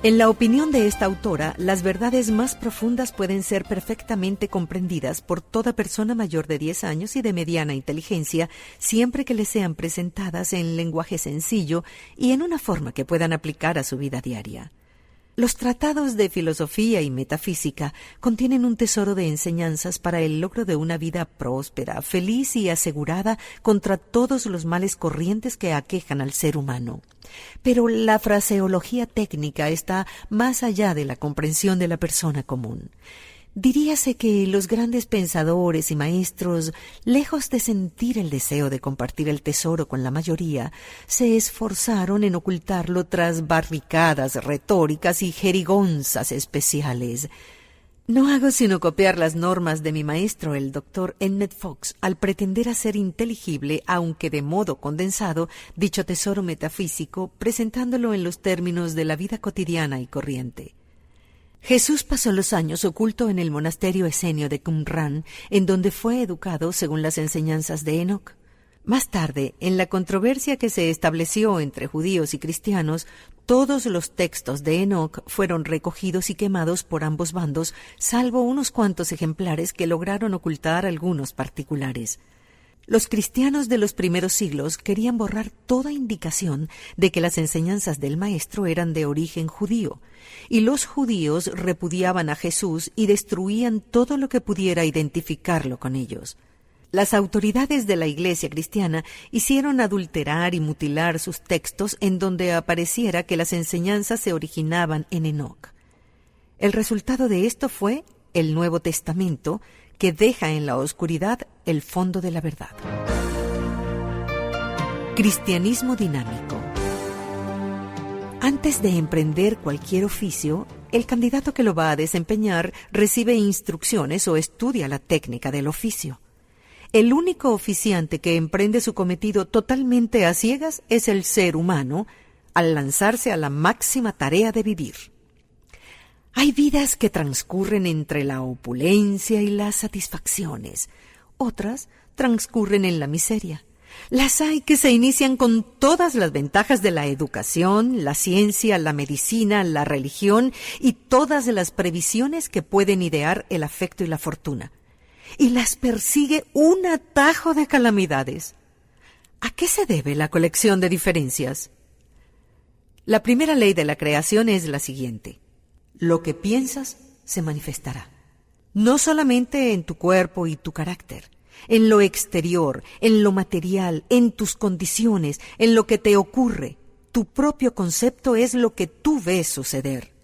En la opinión de esta autora, las verdades más profundas pueden ser perfectamente comprendidas por toda persona mayor de 10 años y de mediana inteligencia, siempre que les sean presentadas en lenguaje sencillo y en una forma que puedan aplicar a su vida diaria. Los tratados de filosofía y metafísica contienen un tesoro de enseñanzas para el logro de una vida próspera, feliz y asegurada contra todos los males corrientes que aquejan al ser humano. Pero la fraseología técnica está más allá de la comprensión de la persona común. Diríase que los grandes pensadores y maestros, lejos de sentir el deseo de compartir el tesoro con la mayoría, se esforzaron en ocultarlo tras barricadas retóricas y jerigonzas especiales. No hago sino copiar las normas de mi maestro, el Dr. Emmett Fox, al pretender hacer inteligible, aunque de modo condensado, dicho tesoro metafísico, presentándolo en los términos de la vida cotidiana y corriente. Jesús pasó los años oculto en el monasterio esenio de Qumran, en donde fue educado según las enseñanzas de Enoc. Más tarde, en la controversia que se estableció entre judíos y cristianos, todos los textos de Enoc fueron recogidos y quemados por ambos bandos, salvo unos cuantos ejemplares que lograron ocultar algunos particulares. Los cristianos de los primeros siglos querían borrar toda indicación de que las enseñanzas del Maestro eran de origen judío, y los judíos repudiaban a Jesús y destruían todo lo que pudiera identificarlo con ellos. Las autoridades de la Iglesia cristiana hicieron adulterar y mutilar sus textos en donde apareciera que las enseñanzas se originaban en Enoc. El resultado de esto fue el Nuevo Testamento, que deja en la oscuridad el fondo de la verdad. Cristianismo dinámico. Antes de emprender cualquier oficio, el candidato que lo va a desempeñar recibe instrucciones o estudia la técnica del oficio. El único oficiante que emprende su cometido totalmente a ciegas es el ser humano, al lanzarse a la máxima tarea de vivir. Hay vidas que transcurren entre la opulencia y las satisfacciones. Otras transcurren en la miseria. Las hay que se inician con todas las ventajas de la educación, la ciencia, la medicina, la religión y todas las previsiones que pueden idear el afecto y la fortuna. Y las persigue un atajo de calamidades. ¿A qué se debe la colección de diferencias? La primera ley de la creación es la siguiente: lo que piensas se manifestará. No solamente en tu cuerpo y tu carácter, en lo exterior, en lo material, en tus condiciones, en lo que te ocurre. Tu propio concepto es lo que tú ves suceder.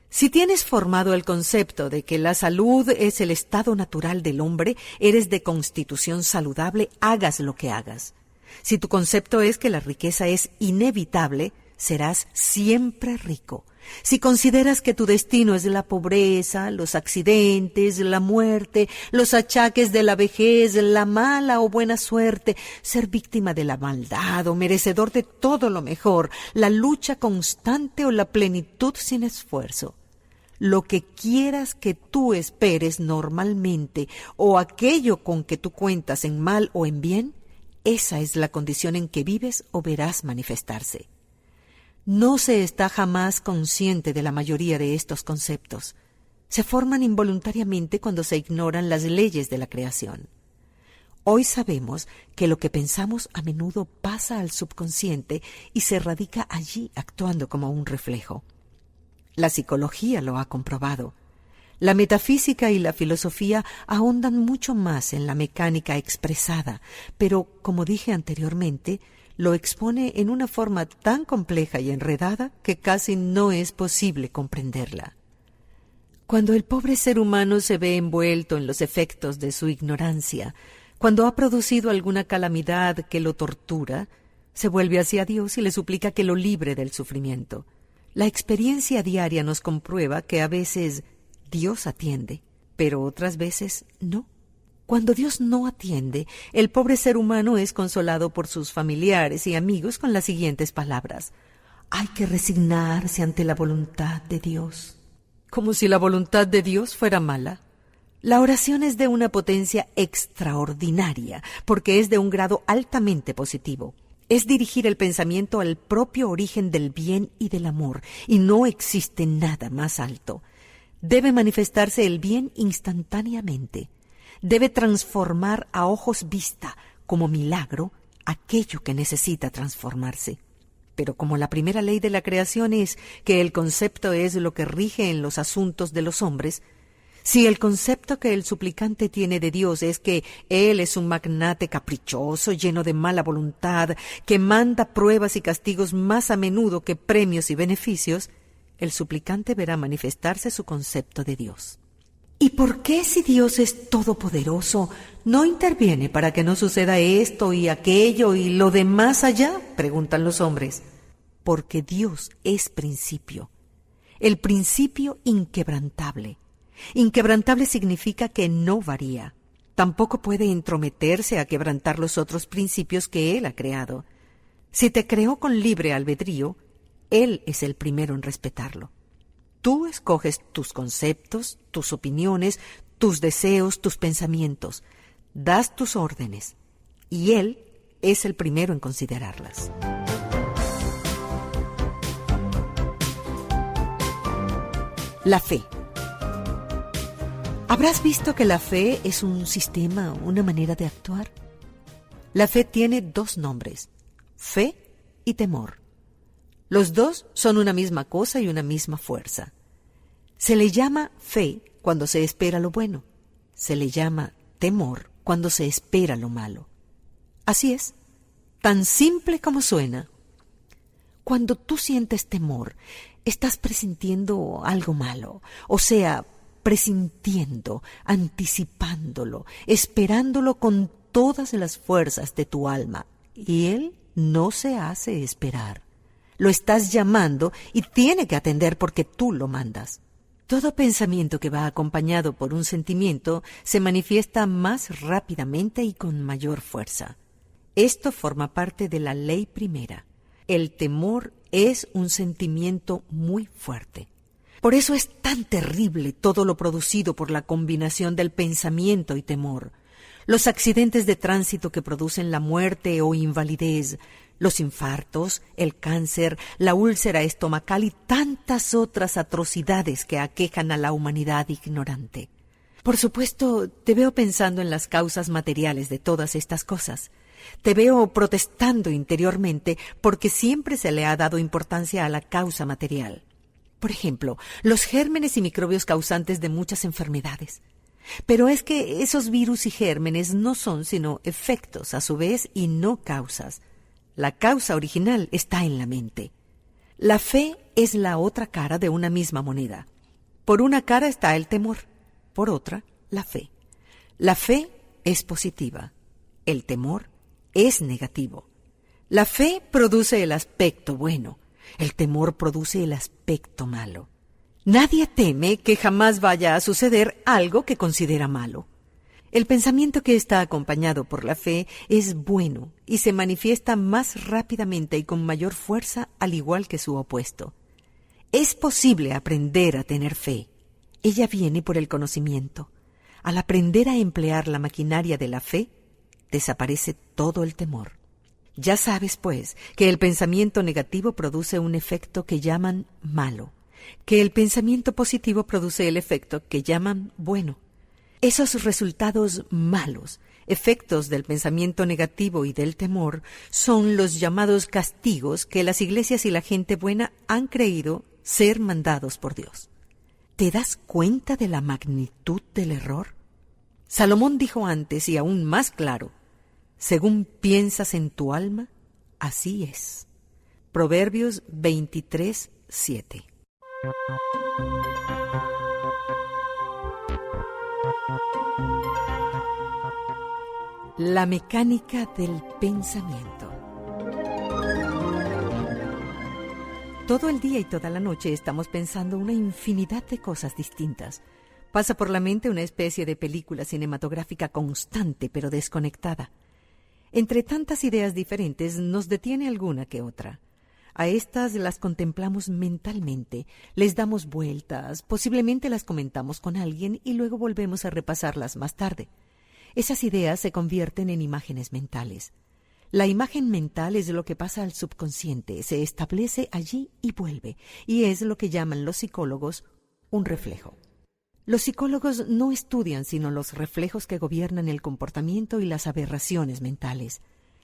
Si tienes formado el concepto de que la salud es el estado natural del hombre, eres de constitución saludable, hagas lo que hagas. Si tu concepto es que la riqueza es inevitable, serás siempre rico. Si consideras que tu destino es la pobreza, los accidentes, la muerte, los achaques de la vejez, la mala o buena suerte, ser víctima de la maldad o merecedor de todo lo mejor, la lucha constante o la plenitud sin esfuerzo, lo que quieras que tú esperes normalmente o aquello con que tú cuentas en mal o en bien, esa es la condición en que vives o verás manifestarse. No se está jamás consciente de la mayoría de estos conceptos. Se forman involuntariamente cuando se ignoran las leyes de la creación. Hoy sabemos que lo que pensamos a menudo pasa al subconsciente y se radica allí actuando como un reflejo. La psicología lo ha comprobado. La metafísica y la filosofía ahondan mucho más en la mecánica expresada, pero, como dije anteriormente, lo expone en una forma tan compleja y enredada que casi no es posible comprenderla. Cuando el pobre ser humano se ve envuelto en los efectos de su ignorancia, cuando ha producido alguna calamidad que lo tortura, se vuelve hacia Dios y le suplica que lo libre del sufrimiento. La experiencia diaria nos comprueba que a veces Dios atiende, pero otras veces no. Cuando Dios no atiende, el pobre ser humano es consolado por sus familiares y amigos con las siguientes palabras: hay que resignarse ante la voluntad de Dios. Como si la voluntad de Dios fuera mala. La oración es de una potencia extraordinaria, porque es de un grado altamente positivo. Es dirigir el pensamiento al propio origen del bien y del amor, y no existe nada más alto. Debe manifestarse el bien instantáneamente. Debe transformar a ojos vista, como milagro, aquello que necesita transformarse. Pero como la primera ley de la creación es que el concepto es lo que rige en los asuntos de los hombres, si el concepto que el suplicante tiene de Dios es que Él es un magnate caprichoso, lleno de mala voluntad, que manda pruebas y castigos más a menudo que premios y beneficios, el suplicante verá manifestarse su concepto de Dios. ¿Y por qué, si Dios es todopoderoso, no interviene para que no suceda esto y aquello y lo de más allá?, preguntan los hombres. Porque Dios es principio, el principio inquebrantable. Inquebrantable significa que no varía. Tampoco puede entrometerse a quebrantar los otros principios que Él ha creado. Si te creó con libre albedrío, Él es el primero en respetarlo. Tú escoges tus conceptos, tus opiniones, tus deseos, tus pensamientos. Das tus órdenes, y Él es el primero en considerarlas. La fe. ¿Habrás visto que la fe es un sistema, una manera de actuar? La fe tiene dos nombres, fe y temor. Los dos son una misma cosa y una misma fuerza. Se le llama fe cuando se espera lo bueno. Se le llama temor cuando se espera lo malo. Así es, tan simple como suena. Cuando tú sientes temor, estás presintiendo algo malo, o sea, presintiendo, anticipándolo, esperándolo con todas las fuerzas de tu alma. Y Él no se hace esperar. Lo estás llamando y tiene que atender porque tú lo mandas. Todo pensamiento que va acompañado por un sentimiento se manifiesta más rápidamente y con mayor fuerza. Esto forma parte de la ley primera. El temor es un sentimiento muy fuerte. Por eso es tan terrible todo lo producido por la combinación del pensamiento y temor. Los accidentes de tránsito que producen la muerte o invalidez, los infartos, el cáncer, la úlcera estomacal y tantas otras atrocidades que aquejan a la humanidad ignorante. Por supuesto, te veo pensando en las causas materiales de todas estas cosas. Te veo protestando interiormente porque siempre se le ha dado importancia a la causa material. Por ejemplo, los gérmenes y microbios causantes de muchas enfermedades. Pero es que esos virus y gérmenes no son sino efectos a su vez y no causas. La causa original está en la mente. La fe es la otra cara de una misma moneda. Por una cara está el temor, por otra, la fe. La fe es positiva, el temor es negativo. La fe produce el aspecto bueno, el temor produce el aspecto malo. Nadie teme que jamás vaya a suceder algo que considera malo. El pensamiento que está acompañado por la fe es bueno y se manifiesta más rápidamente y con mayor fuerza al igual que su opuesto. Es posible aprender a tener fe. Ella viene por el conocimiento. Al aprender a emplear la maquinaria de la fe, desaparece todo el temor. Ya sabes, pues, que el pensamiento negativo produce un efecto que llaman malo, que el pensamiento positivo produce el efecto que llaman bueno. Esos resultados malos, efectos del pensamiento negativo y del temor, son los llamados castigos que las iglesias y la gente buena han creído ser mandados por Dios. ¿Te das cuenta de la magnitud del error? Salomón dijo antes, y aún más claro, según piensas en tu alma, así es. Proverbios 23:7. La mecánica del pensamiento. Todo el día y toda la noche estamos pensando una infinidad de cosas distintas. Pasa por la mente una especie de película cinematográfica constante pero desconectada. Entre tantas ideas diferentes nos detiene alguna que otra. A estas las contemplamos mentalmente, les damos vueltas, posiblemente las comentamos con alguien y luego volvemos a repasarlas más tarde. Esas ideas se convierten en imágenes mentales. La imagen mental es lo que pasa al subconsciente, se establece allí y vuelve, y es lo que llaman los psicólogos un reflejo. Los psicólogos no estudian sino los reflejos que gobiernan el comportamiento y las aberraciones mentales.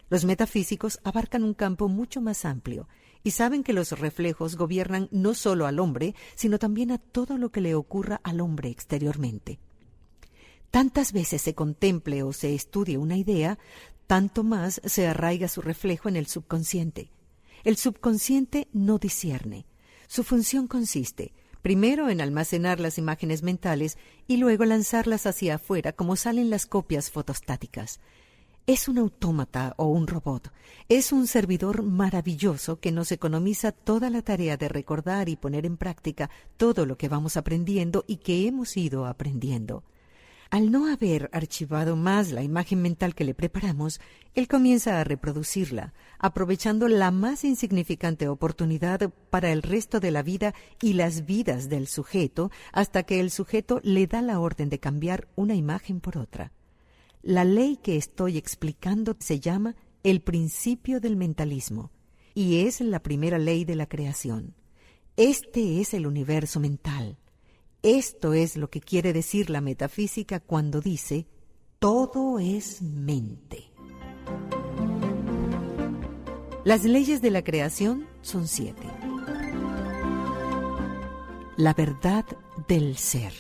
Los metafísicos abarcan un campo mucho más amplio y saben que los reflejos gobiernan no solo al hombre, sino también a todo lo que le ocurra al hombre exteriormente. Tantas veces se contemple o se estudie una idea, tanto más se arraiga su reflejo en el subconsciente. El subconsciente no discierne. Su función consiste, primero, en almacenar las imágenes mentales y luego lanzarlas hacia afuera como salen las copias fotostáticas. Es un autómata o un robot. Es un servidor maravilloso que nos economiza toda la tarea de recordar y poner en práctica todo lo que vamos aprendiendo y que hemos ido aprendiendo. Al no haber archivado más la imagen mental que le preparamos, él comienza a reproducirla, aprovechando la más insignificante oportunidad para el resto de la vida y las vidas del sujeto, hasta que el sujeto le da la orden de cambiar una imagen por otra. La ley que estoy explicando se llama el principio del mentalismo, y es la primera ley de la creación. Este es el universo mental. Esto es lo que quiere decir la metafísica cuando dice, todo es mente. Las leyes de la creación son 7. La verdad del ser.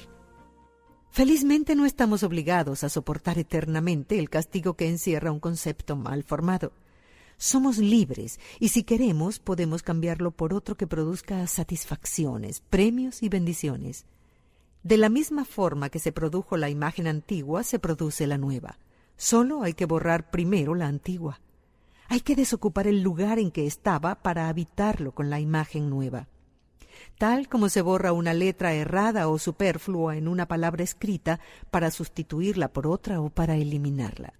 Felizmente no estamos obligados a soportar eternamente el castigo que encierra un concepto mal formado. Somos libres y si queremos podemos cambiarlo por otro que produzca satisfacciones, premios y bendiciones. De la misma forma que se produjo la imagen antigua, se produce la nueva. Solo hay que borrar primero la antigua. Hay que desocupar el lugar en que estaba para habitarlo con la imagen nueva. Tal como se borra una letra errada o superflua en una palabra escrita para sustituirla por otra o para eliminarla.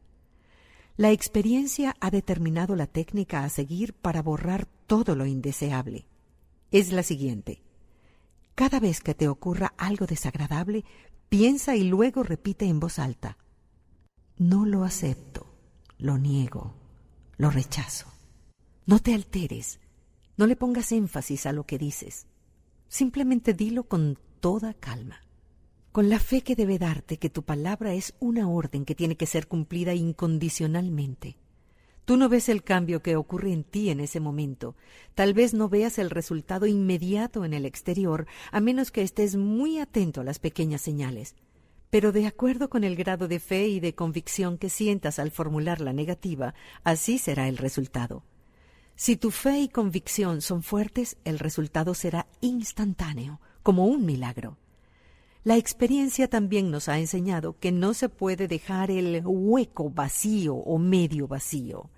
La experiencia ha determinado la técnica a seguir para borrar todo lo indeseable. Es la siguiente. Cada vez que te ocurra algo desagradable, piensa y luego repite en voz alta. No lo acepto, lo niego, lo rechazo. No te alteres, no le pongas énfasis a lo que dices. Simplemente dilo con toda calma, con la fe que debe darte que tu palabra es una orden que tiene que ser cumplida incondicionalmente. Tú no ves el cambio que ocurre en ti en ese momento. Tal vez no veas el resultado inmediato en el exterior, a menos que estés muy atento a las pequeñas señales. Pero de acuerdo con el grado de fe y de convicción que sientas al formular la negativa, así será el resultado. Si tu fe y convicción son fuertes, el resultado será instantáneo, como un milagro. La experiencia también nos ha enseñado que no se puede dejar el hueco vacío o medio vacío.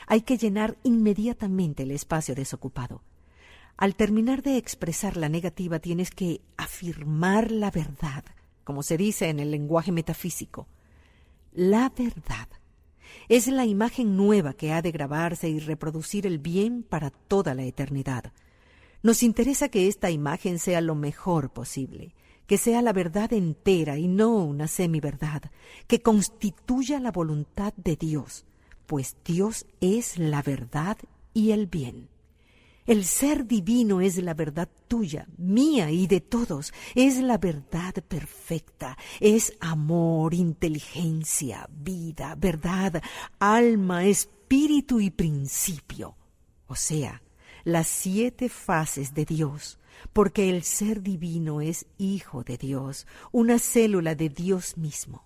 Hay que llenar inmediatamente el espacio desocupado. Al terminar de expresar la negativa tienes que afirmar la verdad, como se dice en el lenguaje metafísico. La verdad es la imagen nueva que ha de grabarse y reproducir el bien para toda la eternidad. Nos interesa que esta imagen sea lo mejor posible, que sea la verdad entera y no una semiverdad, que constituya la voluntad de Dios, pues Dios es la verdad y el bien. El ser divino es la verdad tuya, mía y de todos. Es la verdad perfecta. Es amor, inteligencia, vida, verdad, alma, espíritu y principio. O sea, las 7 fases de Dios, porque el ser divino es hijo de Dios, una célula de Dios mismo.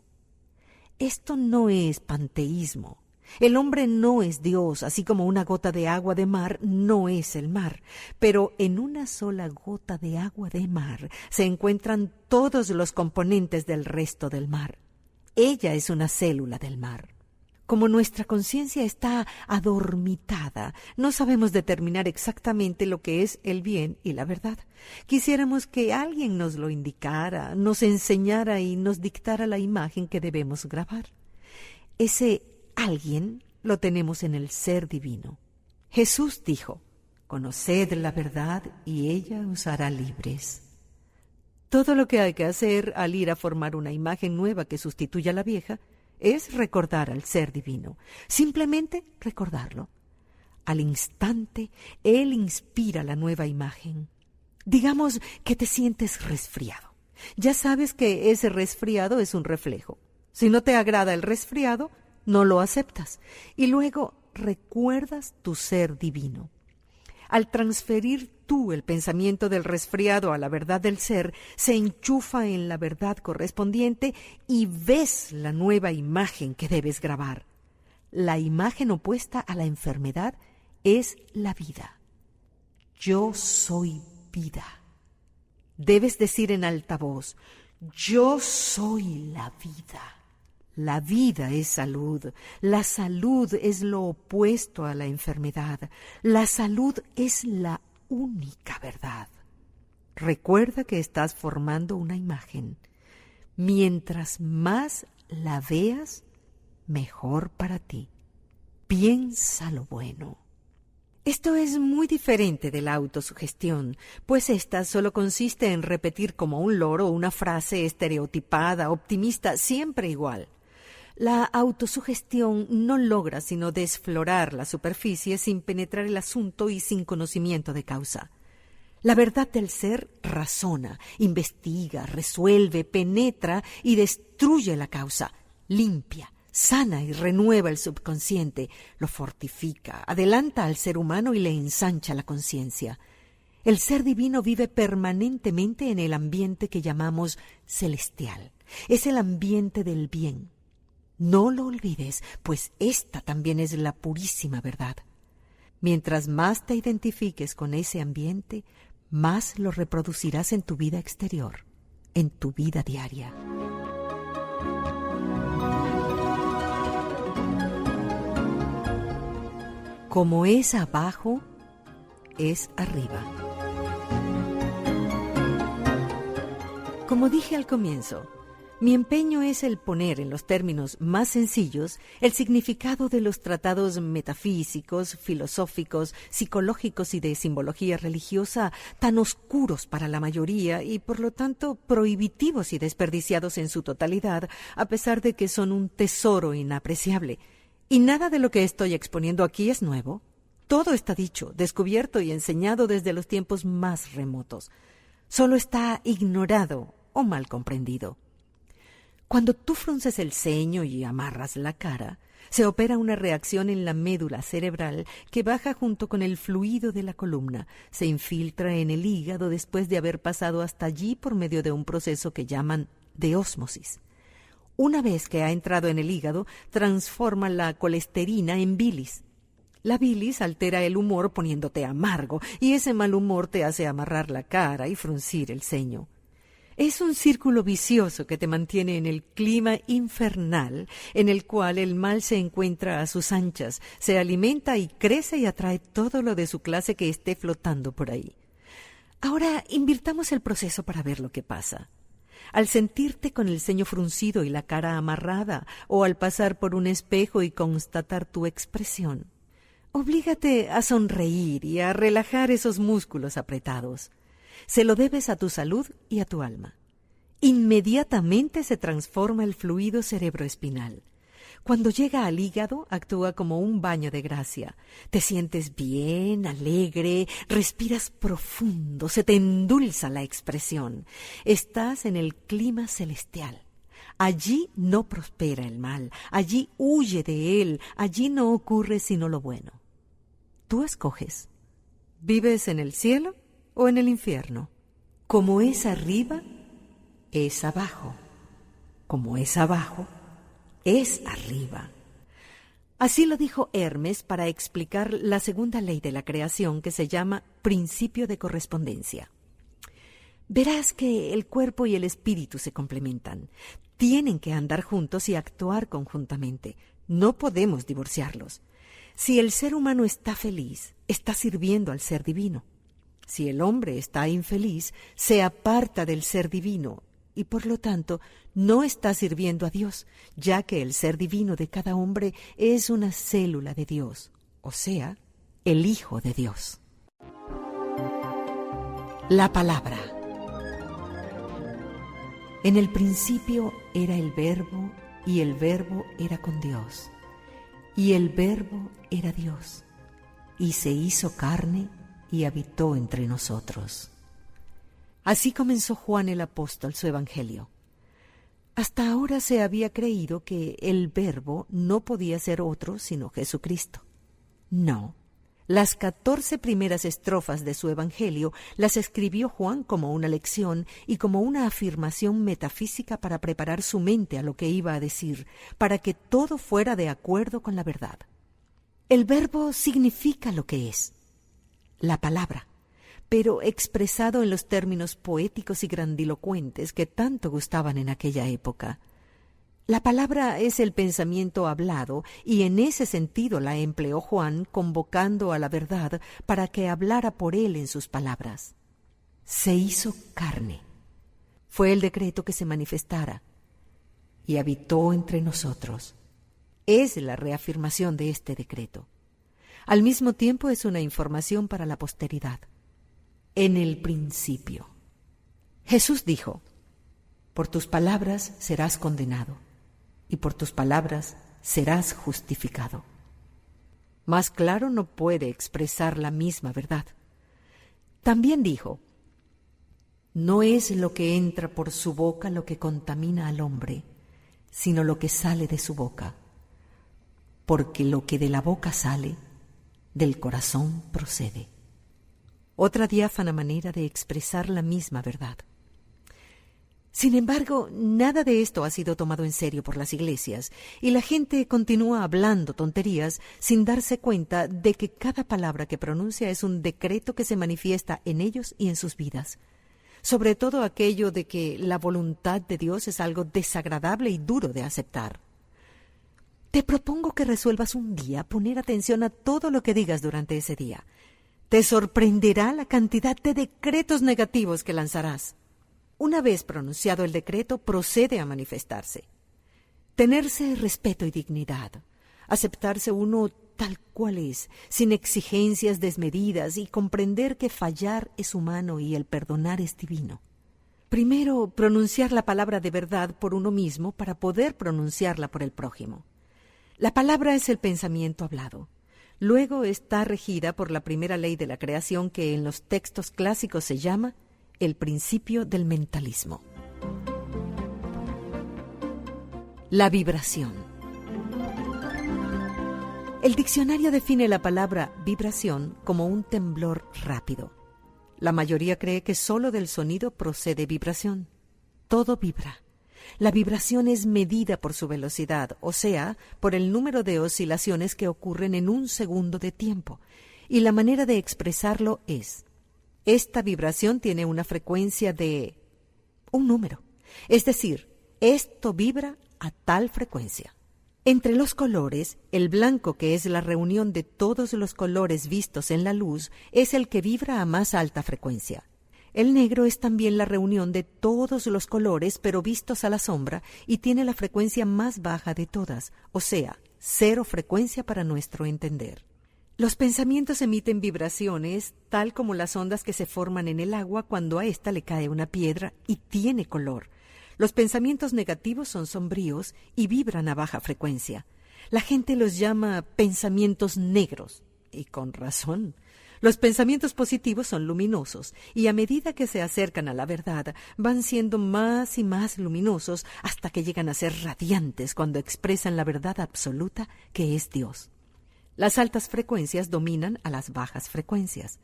Esto no es panteísmo. El hombre no es Dios, así como una gota de agua de mar no es el mar, pero en una sola gota de agua de mar se encuentran todos los componentes del resto del mar. Ella es una célula del mar. Como nuestra conciencia está adormitada, no sabemos determinar exactamente lo que es el bien y la verdad. Quisiéramos que alguien nos lo indicara, nos enseñara y nos dictara la imagen que debemos grabar. Ese alguien lo tenemos en el ser divino. Jesús dijo, «Conoced la verdad y ella os hará libres». Todo lo que hay que hacer al ir a formar una imagen nueva que sustituya a la vieja es recordar al ser divino, simplemente recordarlo. Al instante, Él inspira la nueva imagen. Digamos que te sientes resfriado. Ya sabes que ese resfriado es un reflejo. Si no te agrada el resfriado, no lo aceptas. Y luego recuerdas tu ser divino. Al transferir tú el pensamiento del resfriado a la verdad del ser, se enchufa en la verdad correspondiente y ves la nueva imagen que debes grabar. La imagen opuesta a la enfermedad es la vida. Yo soy vida. Debes decir en alta voz, yo soy la vida. La vida es salud. La salud es lo opuesto a la enfermedad. La salud es la única verdad. Recuerda que estás formando una imagen. Mientras más la veas, mejor para ti. Piensa lo bueno. Esto es muy diferente de la autosugestión, pues esta solo consiste en repetir como un loro una frase estereotipada, optimista, siempre igual. La autosugestión no logra sino desflorar la superficie sin penetrar el asunto y sin conocimiento de causa. La verdad del ser razona, investiga, resuelve, penetra y destruye la causa, limpia, sana y renueva el subconsciente, lo fortifica, adelanta al ser humano y le ensancha la conciencia. El ser divino vive permanentemente en el ambiente que llamamos celestial. Es el ambiente del bien. No lo olvides, pues esta también es la purísima verdad. Mientras más te identifiques con ese ambiente, más lo reproducirás en tu vida exterior, en tu vida diaria. Como es abajo, es arriba. Como dije al comienzo, mi empeño es el poner en los términos más sencillos el significado de los tratados metafísicos, filosóficos, psicológicos y de simbología religiosa tan oscuros para la mayoría y por lo tanto prohibitivos y desperdiciados en su totalidad, a pesar de que son un tesoro inapreciable. Y nada de lo que estoy exponiendo aquí es nuevo. Todo está dicho, descubierto y enseñado desde los tiempos más remotos. Solo está ignorado o mal comprendido. Cuando tú frunces el ceño y amarras la cara, se opera una reacción en la médula cerebral que baja junto con el fluido de la columna, se infiltra en el hígado después de haber pasado hasta allí por medio de un proceso que llaman de ósmosis. Una vez que ha entrado en el hígado, transforma la colesterina en bilis. La bilis altera el humor poniéndote amargo, y ese mal humor te hace amarrar la cara y fruncir el ceño. Es un círculo vicioso que te mantiene en el clima infernal en el cual el mal se encuentra a sus anchas, se alimenta y crece y atrae todo lo de su clase que esté flotando por ahí. Ahora invirtamos el proceso para ver lo que pasa. Al sentirte con el ceño fruncido y la cara amarrada, o al pasar por un espejo y constatar tu expresión, oblígate a sonreír y a relajar esos músculos apretados. Se lo debes a tu salud y a tu alma. Inmediatamente se transforma el fluido cerebroespinal. Cuando llega al hígado, actúa como un baño de gracia. Te sientes bien, alegre, respiras profundo, se te endulza la expresión. Estás en el clima celestial. Allí no prospera el mal, allí huye de él, allí no ocurre sino lo bueno. Tú escoges. ¿Vives en el cielo o en el infierno? Como es arriba, es abajo. Como es abajo, es arriba. Así lo dijo Hermes para explicar la segunda ley de la creación que se llama principio de correspondencia. Verás que el cuerpo y el espíritu se complementan. Tienen que andar juntos y actuar conjuntamente. No podemos divorciarlos. Si el ser humano está feliz, está sirviendo al ser divino. Si el hombre está infeliz, se aparta del ser divino y por lo tanto no está sirviendo a Dios, ya que el ser divino de cada hombre es una célula de Dios, o sea, el Hijo de Dios. La palabra. En el principio era el Verbo, y el Verbo era con Dios, y el Verbo era Dios, y se hizo carne y habitó entre nosotros. Así comenzó Juan el apóstol su evangelio. Hasta ahora se había creído que el Verbo no podía ser otro sino Jesucristo. No. Las 14 primeras estrofas de su evangelio las escribió Juan como una lección y como una afirmación metafísica para preparar su mente a lo que iba a decir, para que todo fuera de acuerdo con la verdad. El Verbo significa lo que es, la palabra, pero expresado en los términos poéticos y grandilocuentes que tanto gustaban en aquella época. La palabra es el pensamiento hablado, y en ese sentido la empleó Juan, convocando a la verdad para que hablara por él en sus palabras. Se hizo carne. Fue el decreto que se manifestara, y habitó entre nosotros. Es la reafirmación de este decreto. Al mismo tiempo es una información para la posteridad. En el principio. Jesús dijo: por tus palabras serás condenado, y por tus palabras serás justificado. Más claro no puede expresar la misma verdad. También dijo: no es lo que entra por su boca lo que contamina al hombre, sino lo que sale de su boca, porque lo que de la boca sale, del corazón procede. Otra diáfana manera de expresar la misma verdad. Sin embargo, nada de esto ha sido tomado en serio por las iglesias, y la gente continúa hablando tonterías sin darse cuenta de que cada palabra que pronuncia es un decreto que se manifiesta en ellos y en sus vidas. Sobre todo aquello de que la voluntad de Dios es algo desagradable y duro de aceptar. Te propongo que resuelvas un día poner atención a todo lo que digas durante ese día. Te sorprenderá la cantidad de decretos negativos que lanzarás. Una vez pronunciado el decreto, procede a manifestarse. Tenerse respeto y dignidad, aceptarse uno tal cual es, sin exigencias desmedidas, y comprender que fallar es humano y el perdonar es divino. Primero, pronunciar la palabra de verdad por uno mismo para poder pronunciarla por el prójimo. La palabra es el pensamiento hablado. Luego está regida por la primera ley de la creación, que en los textos clásicos se llama el principio del mentalismo. La vibración. El diccionario define la palabra vibración como un temblor rápido. La mayoría cree que solo del sonido procede vibración. Todo vibra. La vibración es medida por su velocidad, o sea, por el número de oscilaciones que ocurren en un segundo de tiempo, y la manera de expresarlo es: esta vibración tiene una frecuencia de un número, es decir, esto vibra a tal frecuencia. Entre los colores, el blanco, que es la reunión de todos los colores vistos en la luz, es el que vibra a más alta frecuencia. El negro es también la reunión de todos los colores, pero vistos a la sombra, y tiene la frecuencia más baja de todas, o sea, 0 frecuencia para nuestro entender. Los pensamientos emiten vibraciones, tal como las ondas que se forman en el agua cuando a ésta le cae una piedra y tiene color. Los pensamientos negativos son sombríos y vibran a baja frecuencia. La gente los llama pensamientos negros, y con razón. Los pensamientos positivos son luminosos, y a medida que se acercan a la verdad, van siendo más y más luminosos hasta que llegan a ser radiantes cuando expresan la verdad absoluta, que es Dios. Las altas frecuencias dominan a las bajas frecuencias.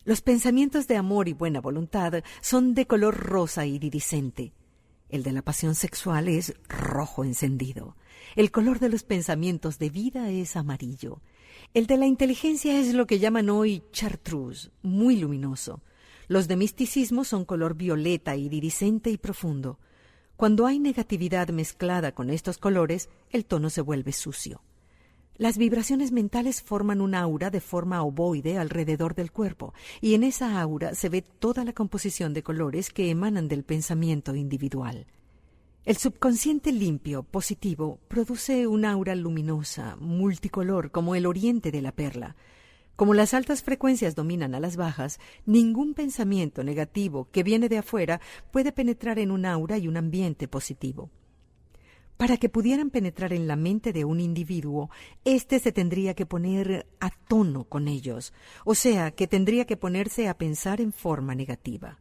Los pensamientos de amor y buena voluntad son de color rosa iridiscente. El de la pasión sexual es rojo encendido. El color de los pensamientos de vida es amarillo. El de la inteligencia es lo que llaman hoy chartreuse, muy luminoso. Los de misticismo son color violeta, iridiscente y profundo. Cuando hay negatividad mezclada con estos colores, el tono se vuelve sucio. Las vibraciones mentales forman un aura de forma ovoide alrededor del cuerpo, y en esa aura se ve toda la composición de colores que emanan del pensamiento individual. El subconsciente limpio, positivo, produce una aura luminosa, multicolor, como el oriente de la perla. Como las altas frecuencias dominan a las bajas, ningún pensamiento negativo que viene de afuera puede penetrar en un aura y un ambiente positivo. Para que pudieran penetrar en la mente de un individuo, éste se tendría que poner a tono con ellos, o sea, que tendría que ponerse a pensar en forma negativa.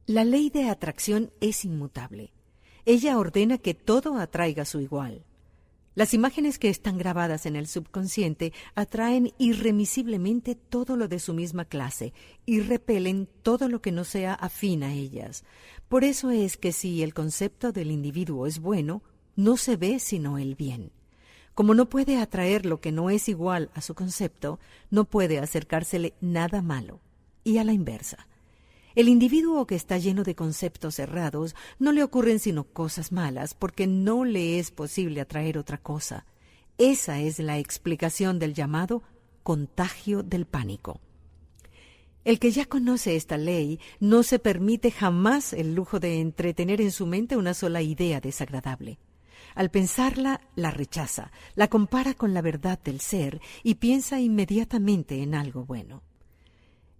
La ley de atracción es inmutable. Ella ordena que todo atraiga su igual. Las imágenes que están grabadas en el subconsciente atraen irremisiblemente todo lo de su misma clase y repelen todo lo que no sea afín a ellas. Por eso es que si el concepto del individuo es bueno, no se ve sino el bien. Como no puede atraer lo que no es igual a su concepto, no puede acercársele nada malo. Y a la inversa. El individuo que está lleno de conceptos errados no le ocurren sino cosas malas porque no le es posible atraer otra cosa. Esa es la explicación del llamado contagio del pánico. El que ya conoce esta ley no se permite jamás el lujo de entretener en su mente una sola idea desagradable. Al pensarla, la rechaza, la compara con la verdad del ser y piensa inmediatamente en algo bueno.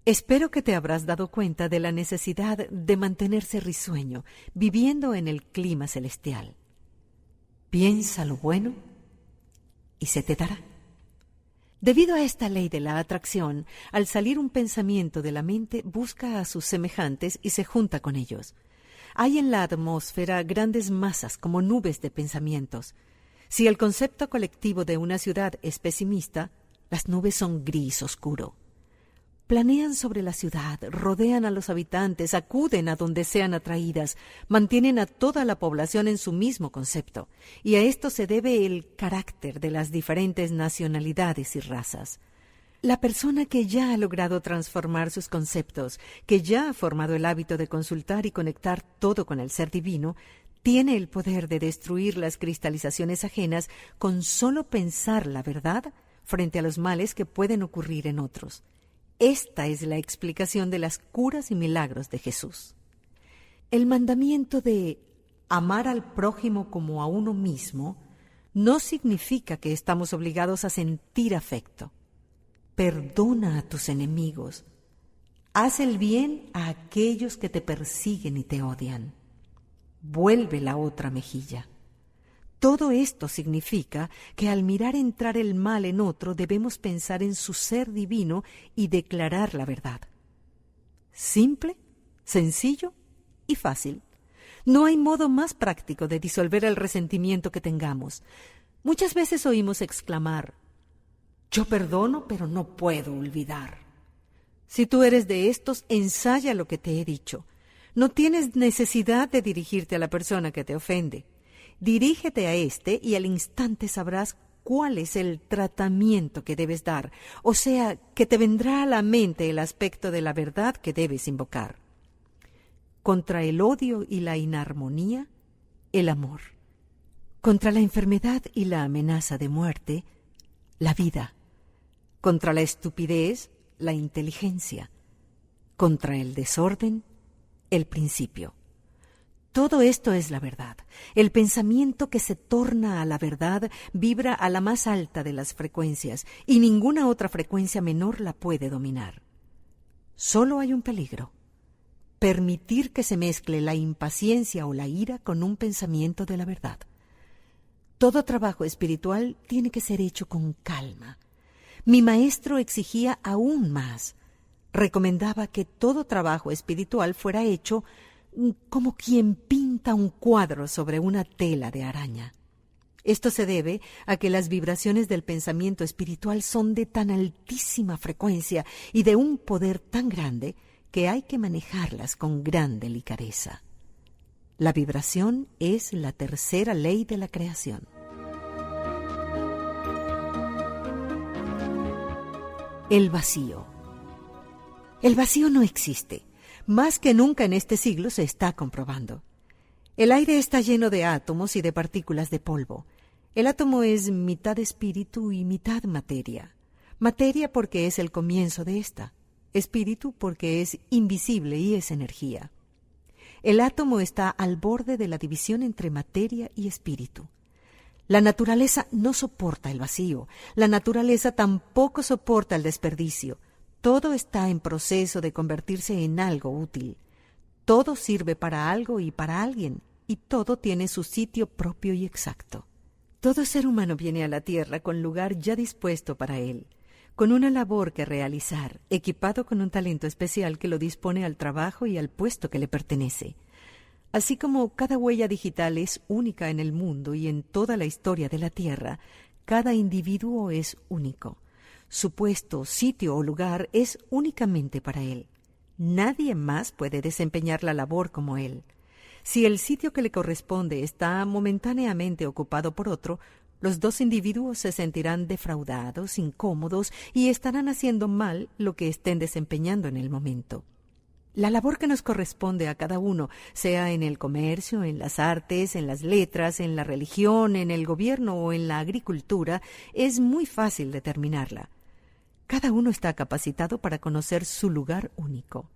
Espero que te habrás dado cuenta de la necesidad de mantenerse risueño, viviendo en el clima celestial. Piensa lo bueno y se te dará. Debido a esta ley de la atracción, al salir un pensamiento de la mente, busca a sus semejantes y se junta con ellos. Hay en la atmósfera grandes masas como nubes de pensamientos. Si el concepto colectivo de una ciudad es pesimista, las nubes son gris oscuro. Planean sobre la ciudad, rodean a los habitantes, acuden a donde sean atraídas, mantienen a toda la población en su mismo concepto, y a esto se debe el carácter de las diferentes nacionalidades y razas. La persona que ya ha logrado transformar sus conceptos, que ya ha formado el hábito de consultar y conectar todo con el ser divino, tiene el poder de destruir las cristalizaciones ajenas con solo pensar la verdad frente a los males que pueden ocurrir en otros. Esta es la explicación de las curas y milagros de Jesús. El mandamiento de amar al prójimo como a uno mismo no significa que estamos obligados a sentir afecto. Perdona a tus enemigos. Haz el bien a aquellos que te persiguen y te odian. Vuelve la otra mejilla. Todo esto significa que al mirar entrar el mal en otro debemos pensar en su ser divino y declarar la verdad. Simple, sencillo y fácil. No hay modo más práctico de disolver el resentimiento que tengamos. Muchas veces oímos exclamar: «Yo perdono, pero no puedo olvidar». Si tú eres de estos, ensaya lo que te he dicho. No tienes necesidad de dirigirte a la persona que te ofende. Dirígete a éste y al instante sabrás cuál es el tratamiento que debes dar, o sea, que te vendrá a la mente el aspecto de la verdad que debes invocar. Contra el odio y la inarmonía, el amor. Contra la enfermedad y la amenaza de muerte, la vida. Contra la estupidez, la inteligencia. Contra el desorden, el principio. Todo esto es la verdad. El pensamiento que se torna a la verdad vibra a la más alta de las frecuencias y ninguna otra frecuencia menor la puede dominar. Solo hay un peligro: permitir que se mezcle la impaciencia o la ira con un pensamiento de la verdad. Todo trabajo espiritual tiene que ser hecho con calma. Mi maestro exigía aún más. Recomendaba que todo trabajo espiritual fuera hecho como quien pinta un cuadro sobre una tela de araña. Esto se debe a que las vibraciones del pensamiento espiritual son de tan altísima frecuencia y de un poder tan grande que hay que manejarlas con gran delicadeza. La vibración es la tercera ley de la creación. El vacío. El vacío no existe. Más que nunca en este siglo se está comprobando. El aire está lleno de átomos y de partículas de polvo. El átomo es mitad espíritu y mitad materia. Materia porque es el comienzo de esta. Espíritu porque es invisible y es energía. El átomo está al borde de la división entre materia y espíritu. La naturaleza no soporta el vacío. La naturaleza tampoco soporta el desperdicio. Todo está en proceso de convertirse en algo útil. Todo sirve para algo y para alguien, y todo tiene su sitio propio y exacto. Todo ser humano viene a la tierra con lugar ya dispuesto para él, con una labor que realizar, equipado con un talento especial que lo dispone al trabajo y al puesto que le pertenece. Así como cada huella digital es única en el mundo y en toda la historia de la Tierra, cada individuo es único. Su puesto, sitio o lugar es únicamente para él. Nadie más puede desempeñar la labor como él. Si el sitio que le corresponde está momentáneamente ocupado por otro, los dos individuos se sentirán defraudados, incómodos y estarán haciendo mal lo que estén desempeñando en el momento. La labor que nos corresponde a cada uno, sea en el comercio, en las artes, en las letras, en la religión, en el gobierno o en la agricultura, es muy fácil determinarla. Cada uno está capacitado para conocer su lugar único.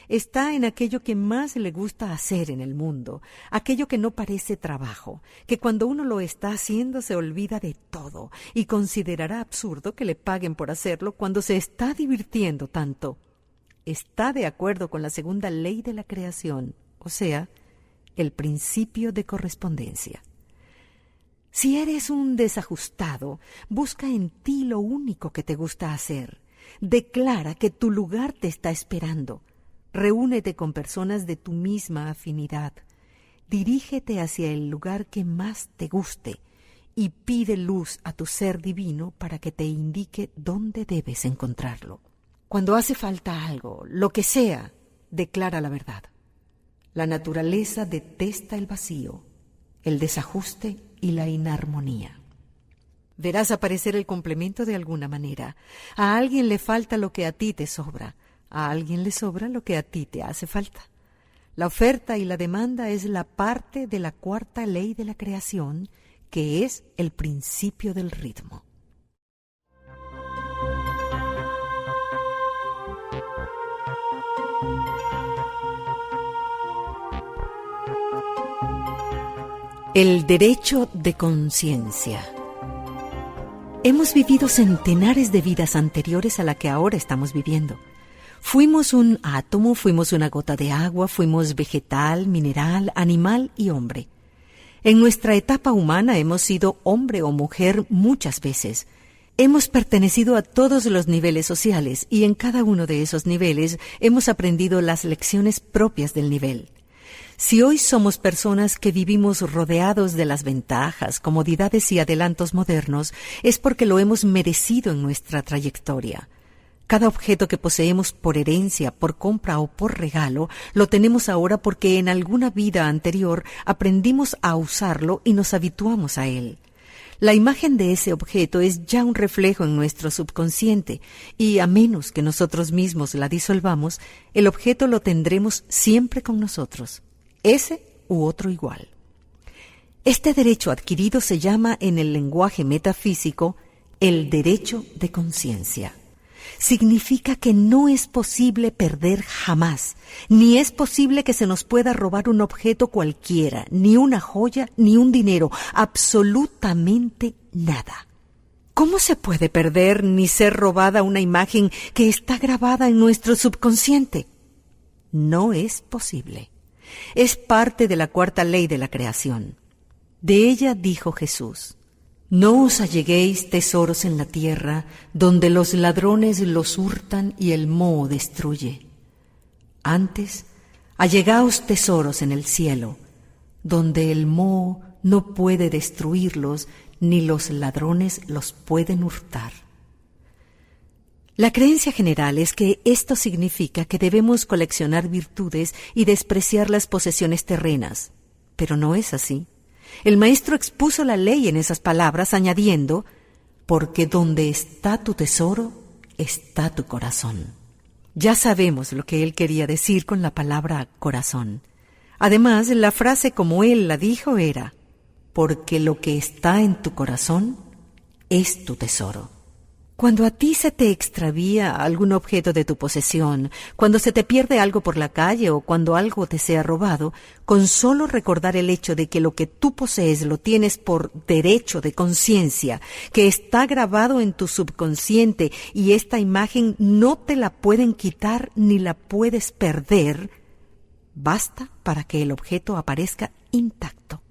Está en aquello que más le gusta hacer en el mundo, aquello que no parece trabajo, que cuando uno lo está haciendo se olvida de todo y considerará absurdo que le paguen por hacerlo cuando se está divirtiendo tanto. Está de acuerdo con la segunda ley de la creación, o sea, el principio de correspondencia. Si eres un desajustado, busca en ti lo único que te gusta hacer. Declara que tu lugar te está esperando. Reúnete con personas de tu misma afinidad. Dirígete hacia el lugar que más te guste y pide luz a tu ser divino para que te indique dónde debes encontrarlo. Cuando hace falta algo, lo que sea, declara la verdad. La naturaleza detesta el vacío, el desajuste y la inarmonía. Verás aparecer el complemento de alguna manera. A alguien le falta lo que a ti te sobra. A alguien le sobra lo que a ti te hace falta. La oferta y la demanda es la parte de la cuarta ley de la creación, que es el principio del ritmo. El derecho de conciencia. Hemos vivido centenares de vidas anteriores a la que ahora estamos viviendo. Fuimos un átomo, fuimos una gota de agua, fuimos vegetal, mineral, animal y hombre. En nuestra etapa humana hemos sido hombre o mujer muchas veces. Hemos pertenecido a todos los niveles sociales y en cada uno de esos niveles hemos aprendido las lecciones propias del nivel. Si hoy somos personas que vivimos rodeados de las ventajas, comodidades y adelantos modernos, es porque lo hemos merecido en nuestra trayectoria. Cada objeto que poseemos por herencia, por compra o por regalo, lo tenemos ahora porque en alguna vida anterior aprendimos a usarlo y nos habituamos a él. La imagen de ese objeto es ya un reflejo en nuestro subconsciente y, a menos que nosotros mismos la disolvamos, el objeto lo tendremos siempre con nosotros, ese u otro igual. Este derecho adquirido se llama en el lenguaje metafísico el derecho de conciencia. Significa que no es posible perder jamás, ni es posible que se nos pueda robar un objeto cualquiera, ni una joya, ni un dinero, absolutamente nada. ¿Cómo se puede perder ni ser robada una imagen que está grabada en nuestro subconsciente? No es posible. Es parte de la cuarta ley de la creación. De ella dijo Jesús: «No os alleguéis tesoros en la tierra, donde los ladrones los hurtan y el moho destruye. Antes, allegaos tesoros en el cielo, donde el moho no puede destruirlos, ni los ladrones los pueden hurtar». La creencia general es que esto significa que debemos coleccionar virtudes y despreciar las posesiones terrenas, pero no es así. El maestro expuso la ley en esas palabras, añadiendo: «Porque donde está tu tesoro, está tu corazón». Ya sabemos lo que él quería decir con la palabra corazón. Además, la frase como él la dijo era: «Porque lo que está en tu corazón es tu tesoro». Cuando a ti se te extravía algún objeto de tu posesión, cuando se te pierde algo por la calle o cuando algo te sea robado, con solo recordar el hecho de que lo que tú posees lo tienes por derecho de conciencia, que está grabado en tu subconsciente y esta imagen no te la pueden quitar ni la puedes perder, basta para que el objeto aparezca intacto.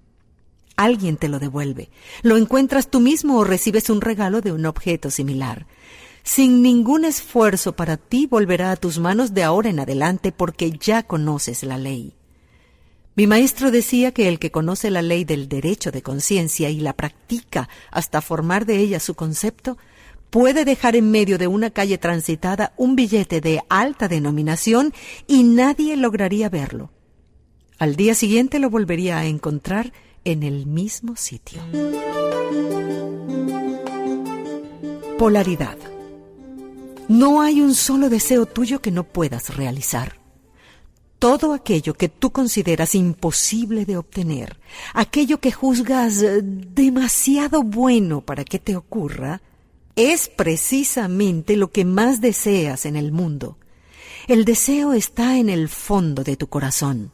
Alguien te lo devuelve. Lo encuentras tú mismo o recibes un regalo de un objeto similar. Sin ningún esfuerzo para ti volverá a tus manos de ahora en adelante porque ya conoces la ley. Mi maestro decía que el que conoce la ley del derecho de conciencia y la practica hasta formar de ella su concepto, puede dejar en medio de una calle transitada un billete de alta denominación y nadie lograría verlo. Al día siguiente lo volvería a encontrar en el mismo sitio. Polaridad. No hay un solo deseo tuyo que no puedas realizar. Todo aquello que tú consideras imposible de obtener, aquello que juzgas demasiado bueno para que te ocurra, es precisamente lo que más deseas en el mundo. El deseo está en el fondo de tu corazón.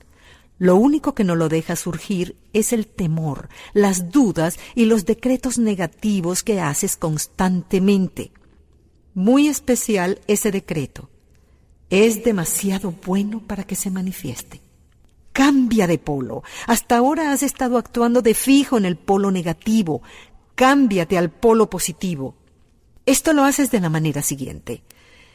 Lo único que no lo deja surgir es el temor, las dudas y los decretos negativos que haces constantemente. Muy especial ese decreto. Es demasiado bueno para que se manifieste. Cambia de polo. Hasta ahora has estado actuando de fijo en el polo negativo. Cámbiate al polo positivo. Esto lo haces de la manera siguiente.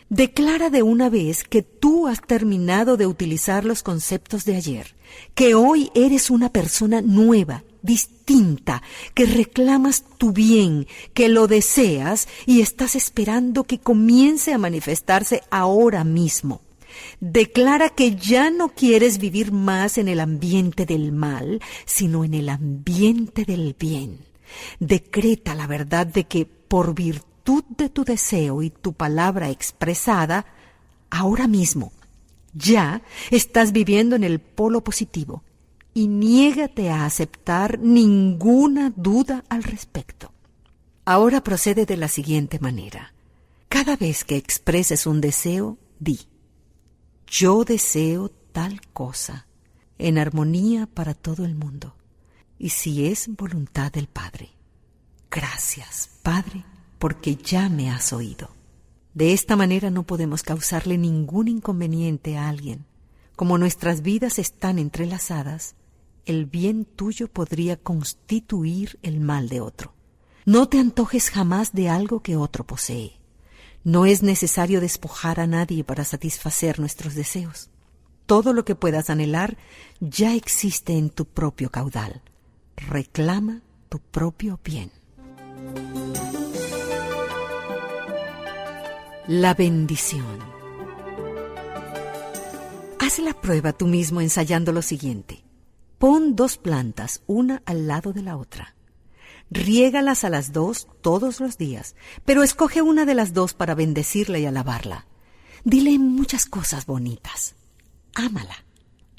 Declara de una vez que tú has terminado de utilizar los conceptos de ayer, que hoy eres una persona nueva, distinta, que reclamas tu bien, que lo deseas y estás esperando que comience a manifestarse ahora mismo. Declara que ya no quieres vivir más en el ambiente del mal, sino en el ambiente del bien. Decreta la verdad de que por virtud de tu deseo y tu palabra expresada, ahora mismo, ya estás viviendo en el polo positivo y niégate a aceptar ninguna duda al respecto. Ahora procede de la siguiente manera. Cada vez que expreses un deseo, di: yo deseo tal cosa, en armonía para todo el mundo, y si es voluntad del Padre. Gracias, Padre, porque ya me has oído. De esta manera no podemos causarle ningún inconveniente a alguien. Como nuestras vidas están entrelazadas, el bien tuyo podría constituir el mal de otro. No te antojes jamás de algo que otro posee. No es necesario despojar a nadie para satisfacer nuestros deseos. Todo lo que puedas anhelar ya existe en tu propio caudal. Reclama tu propio bien. La bendición. Haz la prueba tú mismo ensayando lo siguiente. Pon 2 plantas, una al lado de la otra. Riégalas a las 2 todos los días, pero escoge una de las 2 para bendecirla y alabarla. Dile muchas cosas bonitas. Ámala.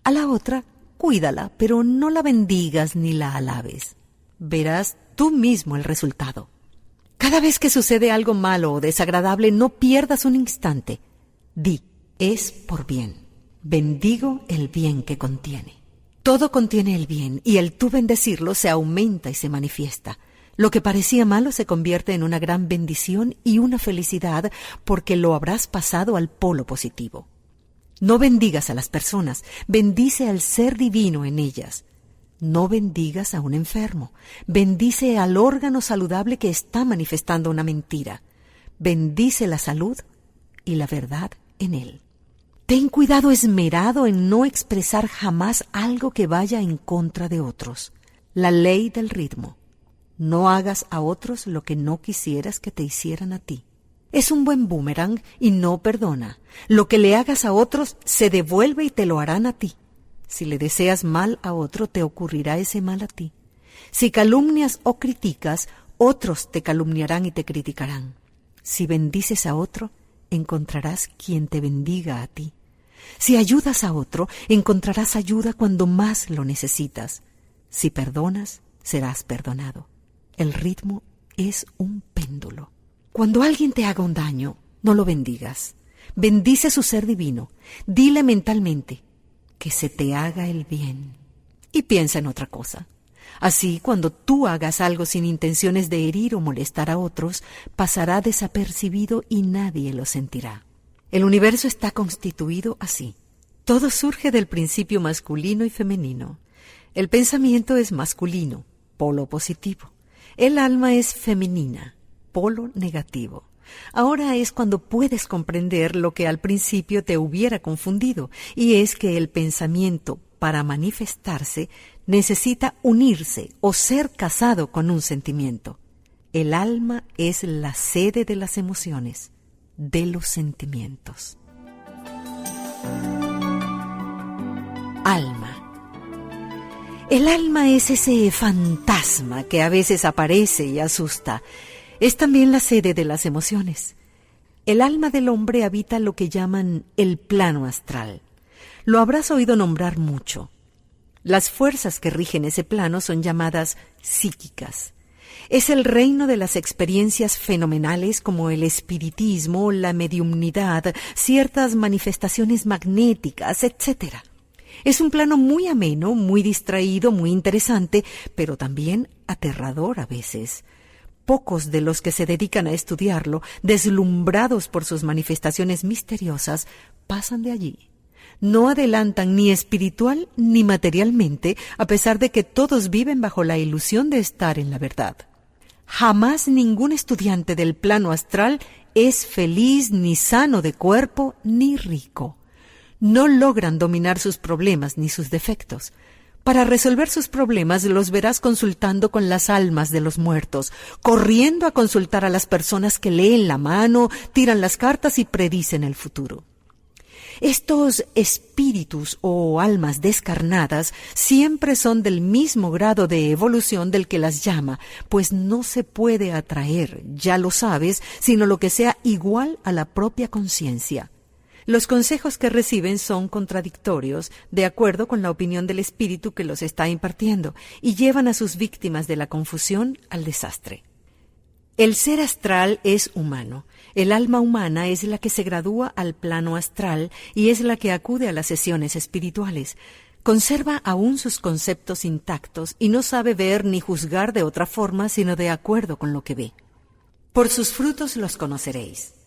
A la otra, cuídala, pero no la bendigas ni la alabes. Verás tú mismo el resultado. Cada vez que sucede algo malo o desagradable, no pierdas un instante. Di: es por bien. Bendigo el bien que contiene. Todo contiene el bien, y el tú bendecirlo se aumenta y se manifiesta. Lo que parecía malo se convierte en una gran bendición y una felicidad porque lo habrás pasado al polo positivo. No bendigas a las personas, bendice al ser divino en ellas. No bendigas a un enfermo, bendice al órgano saludable que está manifestando una mentira. Bendice la salud y la verdad en él. Ten cuidado esmerado en no expresar jamás algo que vaya en contra de otros. La ley del ritmo. No hagas a otros lo que no quisieras que te hicieran a ti. Es un buen boomerang y no perdona. Lo que le hagas a otros se devuelve y te lo harán a ti. Si le deseas mal a otro, te ocurrirá ese mal a ti. Si calumnias o criticas, otros te calumniarán y te criticarán. Si bendices a otro, encontrarás quien te bendiga a ti. Si ayudas a otro, encontrarás ayuda cuando más lo necesitas. Si perdonas, serás perdonado. El ritmo es un péndulo. Cuando alguien te haga un daño, no lo bendigas. Bendice su ser divino. Dile mentalmente: que se te haga el bien. Y piensa en otra cosa. Así, cuando tú hagas algo sin intenciones de herir o molestar a otros, pasará desapercibido y nadie lo sentirá. El universo está constituido así. Todo surge del principio masculino y femenino. El pensamiento es masculino, polo positivo. El alma es femenina, polo negativo. Ahora es cuando puedes comprender lo que al principio te hubiera confundido, y es que el pensamiento, para manifestarse, necesita unirse o ser casado con un sentimiento. El alma es la sede de las emociones, de los sentimientos. Alma. El alma es ese fantasma que a veces aparece y asusta. Es también la sede de las emociones. El alma del hombre habita lo que llaman el plano astral. Lo habrás oído nombrar mucho. Las fuerzas que rigen ese plano son llamadas psíquicas. Es el reino de las experiencias fenomenales como el espiritismo, la mediumnidad, ciertas manifestaciones magnéticas, etc. Es un plano muy ameno, muy distraído, muy interesante, pero también aterrador a veces. Pocos de los que se dedican a estudiarlo, deslumbrados por sus manifestaciones misteriosas, pasan de allí. No adelantan ni espiritual ni materialmente, a pesar de que todos viven bajo la ilusión de estar en la verdad. Jamás ningún estudiante del plano astral es feliz, ni sano de cuerpo, ni rico. No logran dominar sus problemas ni sus defectos. Para resolver sus problemas los verás consultando con las almas de los muertos, corriendo a consultar a las personas que leen la mano, tiran las cartas y predicen el futuro. Estos espíritus o almas descarnadas siempre son del mismo grado de evolución del que las llama, pues no se puede atraer, ya lo sabes, sino lo que sea igual a la propia conciencia. Los consejos que reciben son contradictorios, de acuerdo con la opinión del espíritu que los está impartiendo, y llevan a sus víctimas de la confusión al desastre. El ser astral es humano. El alma humana es la que se gradúa al plano astral y es la que acude a las sesiones espirituales. Conserva aún sus conceptos intactos y no sabe ver ni juzgar de otra forma sino de acuerdo con lo que ve. Por sus frutos los conoceréis.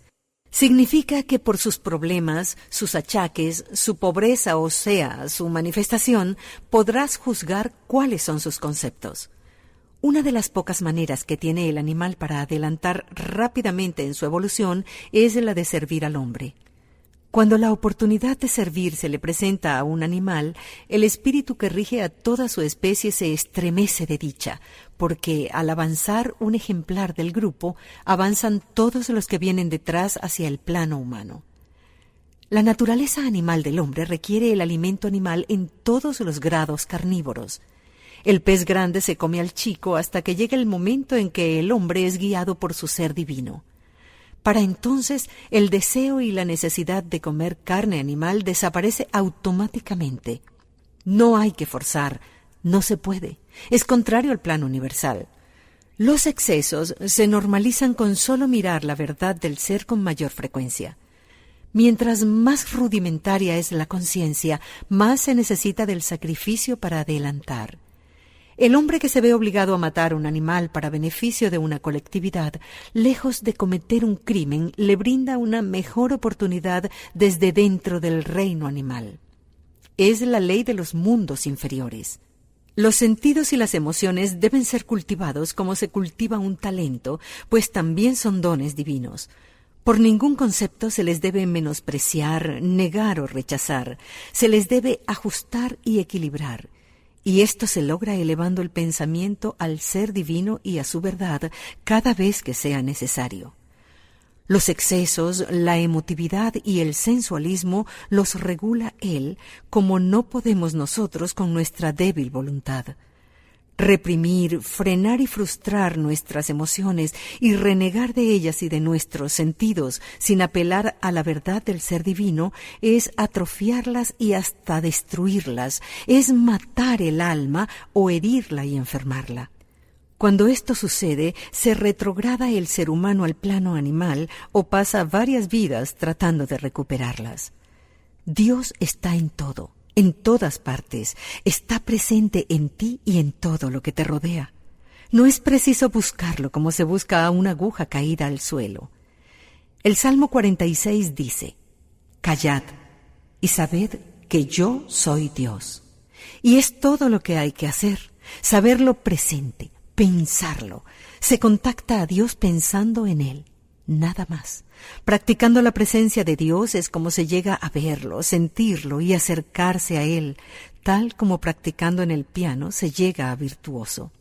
Significa que por sus problemas, sus achaques, su pobreza o sea, su manifestación, podrás juzgar cuáles son sus conceptos. Una de las pocas maneras que tiene el animal para adelantar rápidamente en su evolución es la de servir al hombre. Cuando la oportunidad de servir se le presenta a un animal, el espíritu que rige a toda su especie se estremece de dicha, porque al avanzar un ejemplar del grupo, avanzan todos los que vienen detrás hacia el plano humano. La naturaleza animal del hombre requiere el alimento animal en todos los grados carnívoros. El pez grande se come al chico hasta que llega el momento en que el hombre es guiado por su ser divino. Para entonces, el deseo y la necesidad de comer carne animal desaparece automáticamente. No hay que forzar, no se puede. Es contrario al plano universal. Los excesos se normalizan con solo mirar la verdad del ser con mayor frecuencia. Mientras más rudimentaria es la conciencia, más se necesita del sacrificio para adelantar. El hombre que se ve obligado a matar un animal para beneficio de una colectividad, lejos de cometer un crimen, le brinda una mejor oportunidad desde dentro del reino animal. Es la ley de los mundos inferiores. Los sentidos y las emociones deben ser cultivados como se cultiva un talento, pues también son dones divinos. Por ningún concepto se les debe menospreciar, negar o rechazar. Se les debe ajustar y equilibrar. Y esto se logra elevando el pensamiento al ser divino y a su verdad cada vez que sea necesario. Los excesos, la emotividad y el sensualismo los regula Él, como no podemos nosotros con nuestra débil voluntad. Reprimir, frenar y frustrar nuestras emociones y renegar de ellas y de nuestros sentidos sin apelar a la verdad del ser divino es atrofiarlas y hasta destruirlas, es matar el alma o herirla y enfermarla. Cuando esto sucede, se retrograda el ser humano al plano animal o pasa varias vidas tratando de recuperarlas. Dios está en todo. En todas partes, está presente en ti y en todo lo que te rodea. No es preciso buscarlo como se busca a una aguja caída al suelo. El Salmo 46 dice: Callad y sabed que yo soy Dios. Y es todo lo que hay que hacer, saberlo presente, pensarlo. Se contacta a Dios pensando en Él, nada más. Practicando la presencia de Dios es como se llega a verlo, sentirlo y acercarse a Él, tal como practicando en el piano se llega a virtuoso.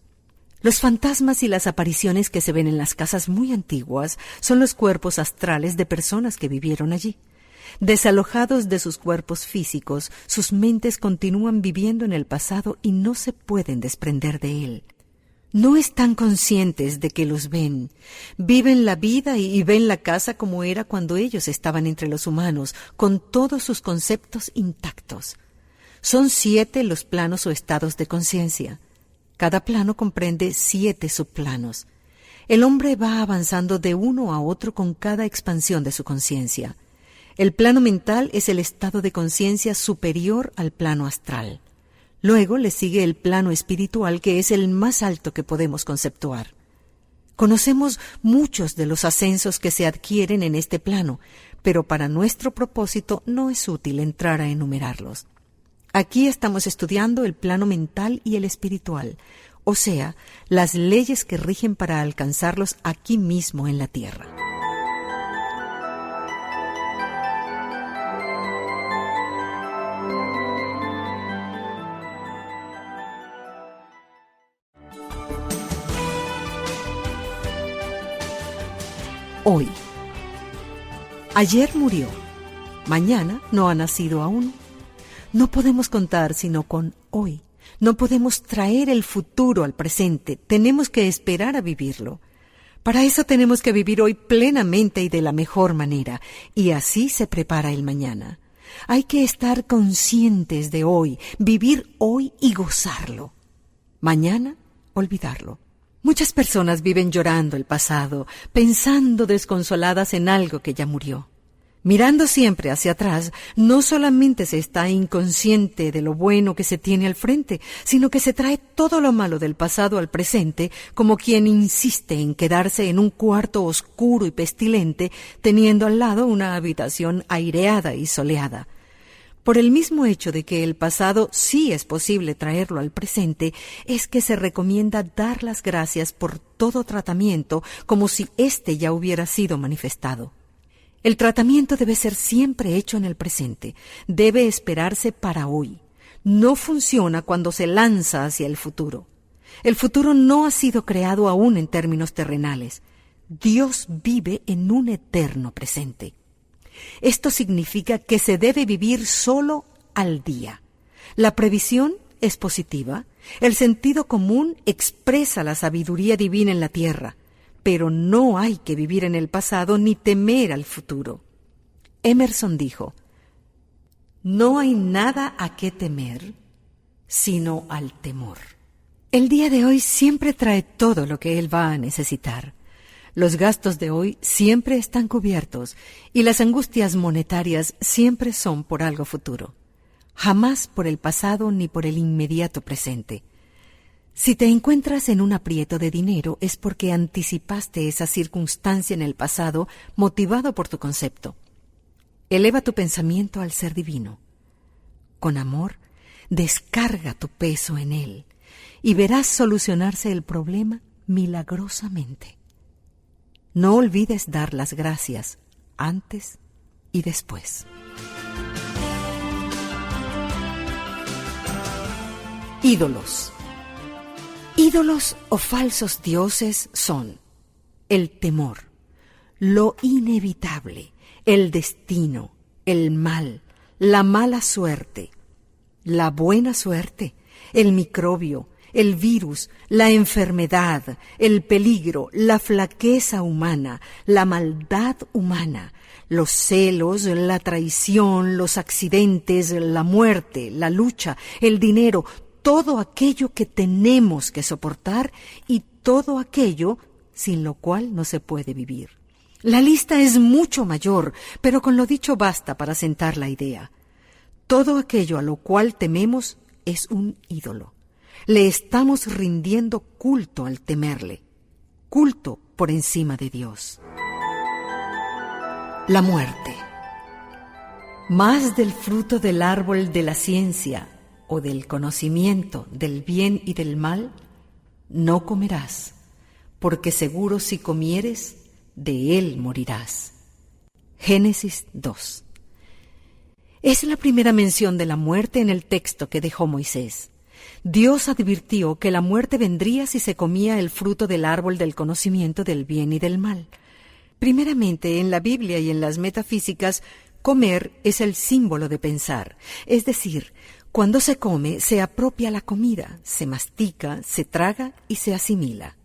Los fantasmas y las apariciones que se ven en las casas muy antiguas son los cuerpos astrales de personas que vivieron allí. Desalojados de sus cuerpos físicos, sus mentes continúan viviendo en el pasado y no se pueden desprender de él. No están conscientes de que los ven. Viven la vida y ven la casa como era cuando ellos estaban entre los humanos, con todos sus conceptos intactos. Son 7 los planos o estados de conciencia. Cada plano comprende 7 subplanos. El hombre va avanzando de uno a otro con cada expansión de su conciencia. El plano mental es el estado de conciencia superior al plano astral. Luego le sigue el plano espiritual, que es el más alto que podemos conceptuar. Conocemos muchos de los ascensos que se adquieren en este plano, pero para nuestro propósito no es útil entrar a enumerarlos. Aquí estamos estudiando el plano mental y el espiritual, o sea, las leyes que rigen para alcanzarlos aquí mismo en la tierra. Hoy. Ayer murió. Mañana no ha nacido aún. No podemos contar sino con hoy. No podemos traer el futuro al presente. Tenemos que esperar a vivirlo. Para eso tenemos que vivir hoy plenamente y de la mejor manera. Y así se prepara el mañana. Hay que estar conscientes de hoy, vivir hoy y gozarlo. Mañana, olvidarlo. Muchas personas viven llorando el pasado, pensando desconsoladas en algo que ya murió. Mirando siempre hacia atrás, no solamente se está inconsciente de lo bueno que se tiene al frente, sino que se trae todo lo malo del pasado al presente, como quien insiste en quedarse en un cuarto oscuro y pestilente, teniendo al lado una habitación aireada y soleada. Por el mismo hecho de que el pasado sí es posible traerlo al presente, es que se recomienda dar las gracias por todo tratamiento como si éste ya hubiera sido manifestado. El tratamiento debe ser siempre hecho en el presente, debe esperarse para hoy. No funciona cuando se lanza hacia el futuro. El futuro no ha sido creado aún en términos terrenales. Dios vive en un eterno presente. Esto significa que se debe vivir solo al día. La previsión es positiva, el sentido común expresa la sabiduría divina en la tierra, pero no hay que vivir en el pasado ni temer al futuro. Emerson dijo: no hay nada a qué temer, sino al temor. El día de hoy siempre trae todo lo que él va a necesitar. Los gastos de hoy siempre están cubiertos y las angustias monetarias siempre son por algo futuro, jamás por el pasado ni por el inmediato presente. Si te encuentras en un aprieto de dinero es porque anticipaste esa circunstancia en el pasado motivado por tu concepto. Eleva tu pensamiento al ser divino. Con amor, descarga tu peso en él y verás solucionarse el problema milagrosamente. No olvides dar las gracias antes y después. Ídolos. Ídolos o falsos dioses son el temor, lo inevitable, el destino, el mal, la mala suerte, la buena suerte, el microbio, el virus, la enfermedad, el peligro, la flaqueza humana, la maldad humana, los celos, la traición, los accidentes, la muerte, la lucha, el dinero, todo aquello que tenemos que soportar y todo aquello sin lo cual no se puede vivir. La lista es mucho mayor, pero con lo dicho basta para sentar la idea. Todo aquello a lo cual tememos es un ídolo. Le estamos rindiendo culto al temerle, culto por encima de Dios. La muerte. Más del fruto del árbol de la ciencia, o del conocimiento del bien y del mal, no comerás, porque seguro si comieres, de él morirás. Génesis 2. Es la primera mención de la muerte en el texto que dejó Moisés. Dios advirtió que la muerte vendría si se comía el fruto del árbol del conocimiento del bien y del mal. Primeramente, en la Biblia y en las metafísicas, comer es el símbolo de pensar, es decir, cuando se come, se apropia la comida, se mastica, se traga y se asimila.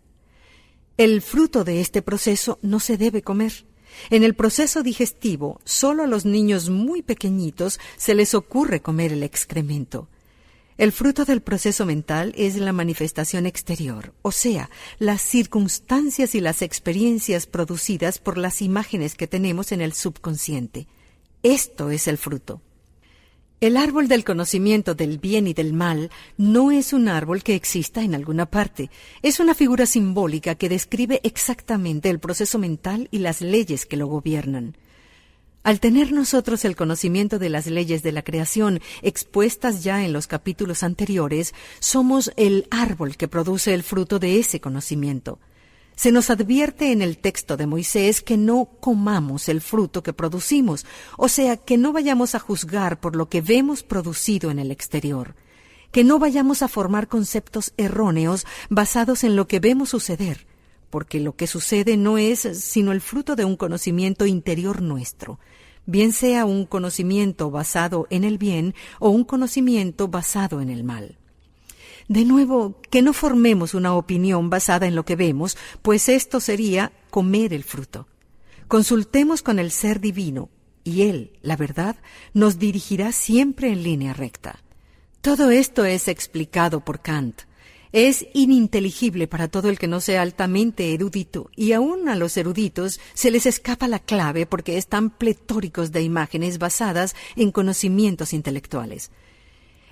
El fruto de este proceso no se debe comer. En el proceso digestivo, solo a los niños muy pequeñitos se les ocurre comer el excremento. El fruto del proceso mental es la manifestación exterior, o sea, las circunstancias y las experiencias producidas por las imágenes que tenemos en el subconsciente. Esto es el fruto. El árbol del conocimiento del bien y del mal no es un árbol que exista en alguna parte. Es una figura simbólica que describe exactamente el proceso mental y las leyes que lo gobiernan. Al tener nosotros el conocimiento de las leyes de la creación expuestas ya en los capítulos anteriores, somos el árbol que produce el fruto de ese conocimiento. Se nos advierte en el texto de Moisés que no comamos el fruto que producimos, o sea, que no vayamos a juzgar por lo que vemos producido en el exterior, que no vayamos a formar conceptos erróneos basados en lo que vemos suceder, porque lo que sucede no es sino el fruto de un conocimiento interior nuestro, bien sea un conocimiento basado en el bien o un conocimiento basado en el mal. De nuevo, que no formemos una opinión basada en lo que vemos, pues esto sería comer el fruto. Consultemos con el Ser Divino, y Él, la verdad, nos dirigirá siempre en línea recta. Todo esto es explicado por Kant. Es ininteligible para todo el que no sea altamente erudito, y aún a los eruditos se les escapa la clave porque están pletóricos de imágenes basadas en conocimientos intelectuales.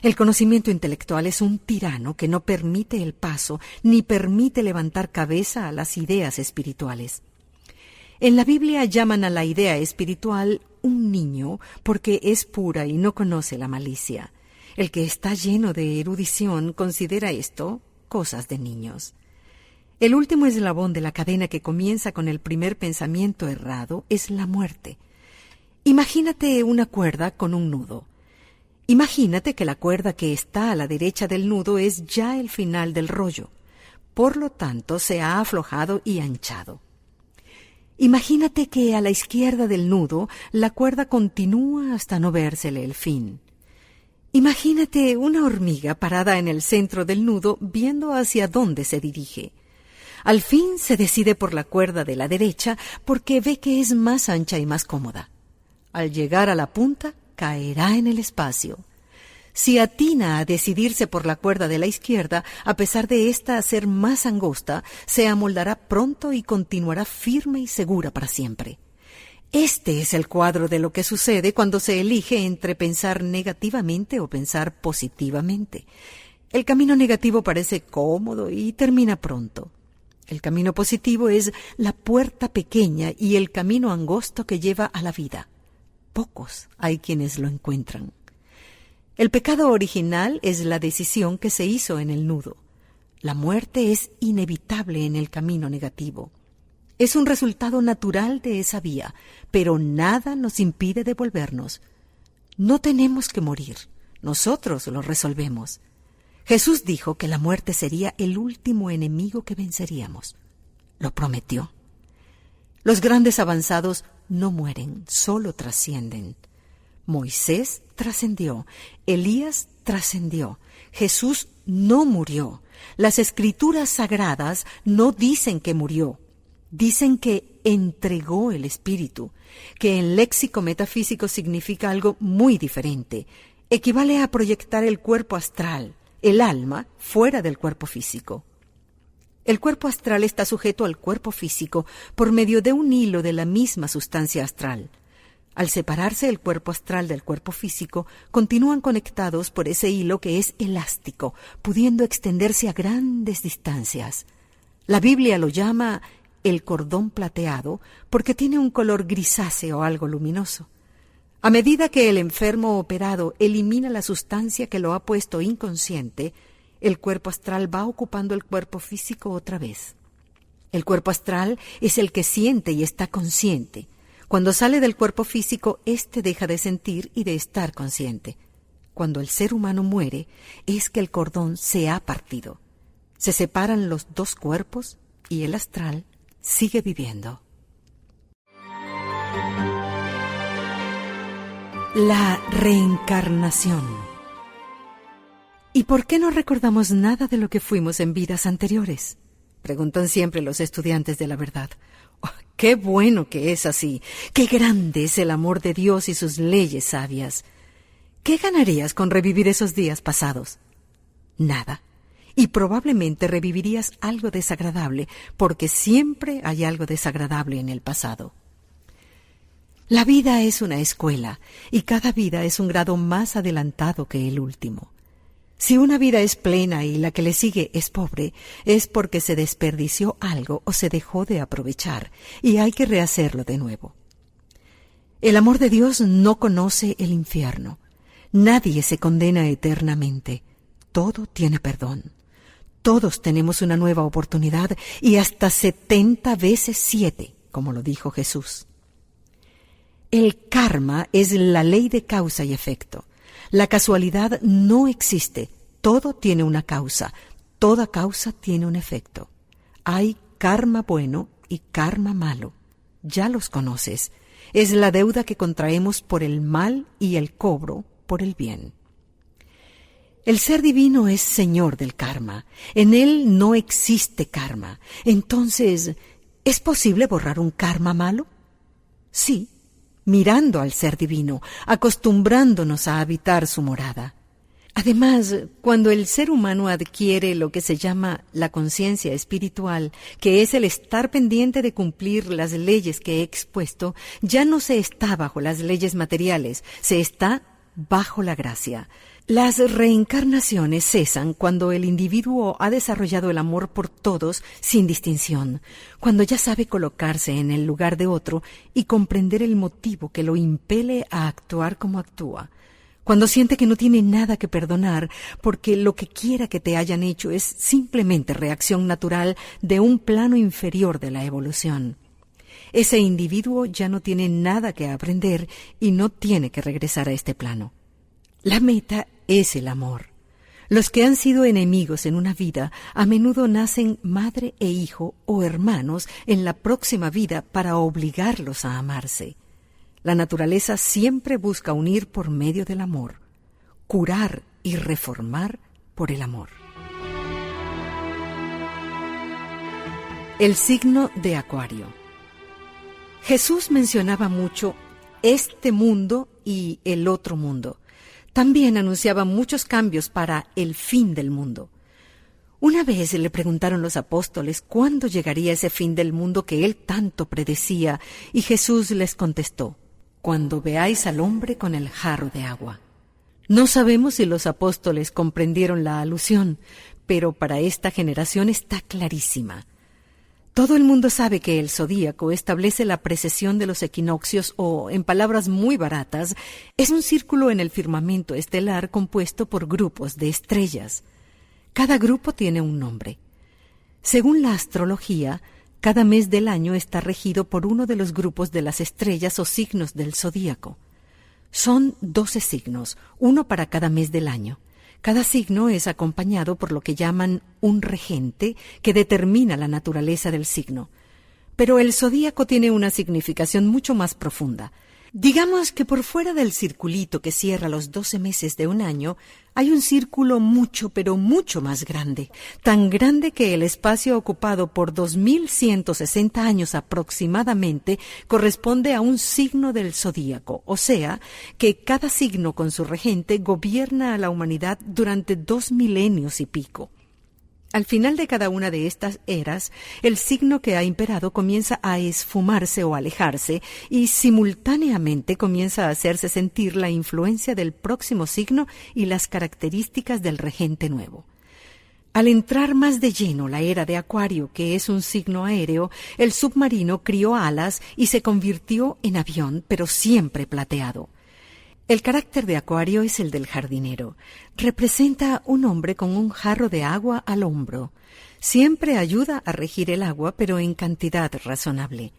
El conocimiento intelectual es un tirano que no permite el paso ni permite levantar cabeza a las ideas espirituales. En la Biblia llaman a la idea espiritual un niño porque es pura y no conoce la malicia. El que está lleno de erudición considera esto cosas de niños. El último eslabón de la cadena que comienza con el primer pensamiento errado es la muerte. Imagínate una cuerda con un nudo. Imagínate que la cuerda que está a la derecha del nudo es ya el final del rollo. Por lo tanto, se ha aflojado y anchado. Imagínate que a la izquierda del nudo la cuerda continúa hasta no vérsele el fin. Imagínate una hormiga parada en el centro del nudo viendo hacia dónde se dirige. Al fin se decide por la cuerda de la derecha porque ve que es más ancha y más cómoda. Al llegar a la punta, caerá en el espacio. Si atina a decidirse por la cuerda de la izquierda, a pesar de ésta ser más angosta, se amoldará pronto y continuará firme y segura para siempre. Este es el cuadro de lo que sucede cuando se elige entre pensar negativamente o pensar positivamente. El camino negativo parece cómodo y termina pronto. El camino positivo es la puerta pequeña y el camino angosto que lleva a la vida. Pocos hay quienes lo encuentran. El pecado original es la decisión que se hizo en el nudo. La muerte es inevitable en el camino negativo. Es un resultado natural de esa vía, pero nada nos impide devolvernos. No tenemos que morir, nosotros lo resolvemos. Jesús dijo que la muerte sería el último enemigo que venceríamos. Lo prometió. Los grandes avanzados no mueren, solo trascienden. Moisés trascendió, Elías trascendió, Jesús no murió. Las escrituras sagradas no dicen que murió, dicen que entregó el espíritu, que en léxico metafísico significa algo muy diferente. Equivale a proyectar el cuerpo astral, el alma, fuera del cuerpo físico. El cuerpo astral está sujeto al cuerpo físico por medio de un hilo de la misma sustancia astral. Al separarse el cuerpo astral del cuerpo físico, continúan conectados por ese hilo que es elástico, pudiendo extenderse a grandes distancias. La Biblia lo llama el cordón plateado porque tiene un color grisáceo algo luminoso. A medida que el enfermo operado elimina la sustancia que lo ha puesto inconsciente, el cuerpo astral va ocupando el cuerpo físico otra vez. El cuerpo astral es el que siente y está consciente. Cuando sale del cuerpo físico, éste deja de sentir y de estar consciente. Cuando el ser humano muere, es que el cordón se ha partido. Se separan los dos cuerpos y el astral sigue viviendo. La reencarnación. ¿Y por qué no recordamos nada de lo que fuimos en vidas anteriores?, preguntan siempre los estudiantes de la verdad. Oh, ¡qué bueno que es así! ¡Qué grande es el amor de Dios y sus leyes sabias! ¿Qué ganarías con revivir esos días pasados? Nada. Y probablemente revivirías algo desagradable, porque siempre hay algo desagradable en el pasado. La vida es una escuela, y cada vida es un grado más adelantado que el último. Si una vida es plena y la que le sigue es pobre, es porque se desperdició algo o se dejó de aprovechar, y hay que rehacerlo de nuevo. El amor de Dios no conoce el infierno. Nadie se condena eternamente. Todo tiene perdón. Todos tenemos una nueva oportunidad, y hasta 70 veces 7, como lo dijo Jesús. El karma es la ley de causa y efecto. La casualidad no existe. Todo tiene una causa. Toda causa tiene un efecto. Hay karma bueno y karma malo. Ya los conoces. Es la deuda que contraemos por el mal y el cobro por el bien. El ser divino es señor del karma. En él no existe karma. Entonces, ¿es posible borrar un karma malo? Sí, mirando al ser divino, acostumbrándonos a habitar su morada. Además, cuando el ser humano adquiere lo que se llama la conciencia espiritual, que es el estar pendiente de cumplir las leyes que he expuesto, ya no se está bajo las leyes materiales, se está bajo la gracia. Las reencarnaciones cesan cuando el individuo ha desarrollado el amor por todos sin distinción, cuando ya sabe colocarse en el lugar de otro y comprender el motivo que lo impele a actuar como actúa, cuando siente que no tiene nada que perdonar porque lo que quiera que te hayan hecho es simplemente reacción natural de un plano inferior de la evolución. Ese individuo ya no tiene nada que aprender y no tiene que regresar a este plano. La meta es el amor. Los que han sido enemigos en una vida a menudo nacen madre e hijo o hermanos en la próxima vida para obligarlos a amarse. La naturaleza siempre busca unir por medio del amor, curar y reformar por el amor. El signo de Acuario. Jesús mencionaba mucho este mundo y el otro mundo. También anunciaba muchos cambios para el fin del mundo. Una vez le preguntaron los apóstoles cuándo llegaría ese fin del mundo que él tanto predecía, y Jesús les contestó: cuando veáis al hombre con el jarro de agua. No sabemos si los apóstoles comprendieron la alusión, pero para esta generación está clarísima. Todo el mundo sabe que el zodíaco establece la precesión de los equinoccios o, en palabras muy baratas, es un círculo en el firmamento estelar compuesto por grupos de estrellas. Cada grupo tiene un nombre. Según la astrología, cada mes del año está regido por uno de los grupos de las estrellas o signos del zodíaco. Son 12 signos, uno para cada mes del año. Cada signo es acompañado por lo que llaman un regente que determina la naturaleza del signo. Pero el zodíaco tiene una significación mucho más profunda. Digamos que por fuera del circulito que cierra los 12 meses de un año, hay un círculo mucho, pero mucho más grande, tan grande que el espacio ocupado por 2160 años aproximadamente corresponde a un signo del zodíaco, o sea, que cada signo con su regente gobierna a la humanidad durante 2 milenios y pico. Al final de cada una de estas eras, el signo que ha imperado comienza a esfumarse o alejarse y simultáneamente comienza a hacerse sentir la influencia del próximo signo y las características del regente nuevo. Al entrar más de lleno la era de Acuario, que es un signo aéreo, el submarino crió alas y se convirtió en avión, pero siempre plateado. El carácter de Acuario es el del jardinero. Representa un hombre con un jarro de agua al hombro. Siempre ayuda a regir el agua, pero en cantidad razonable.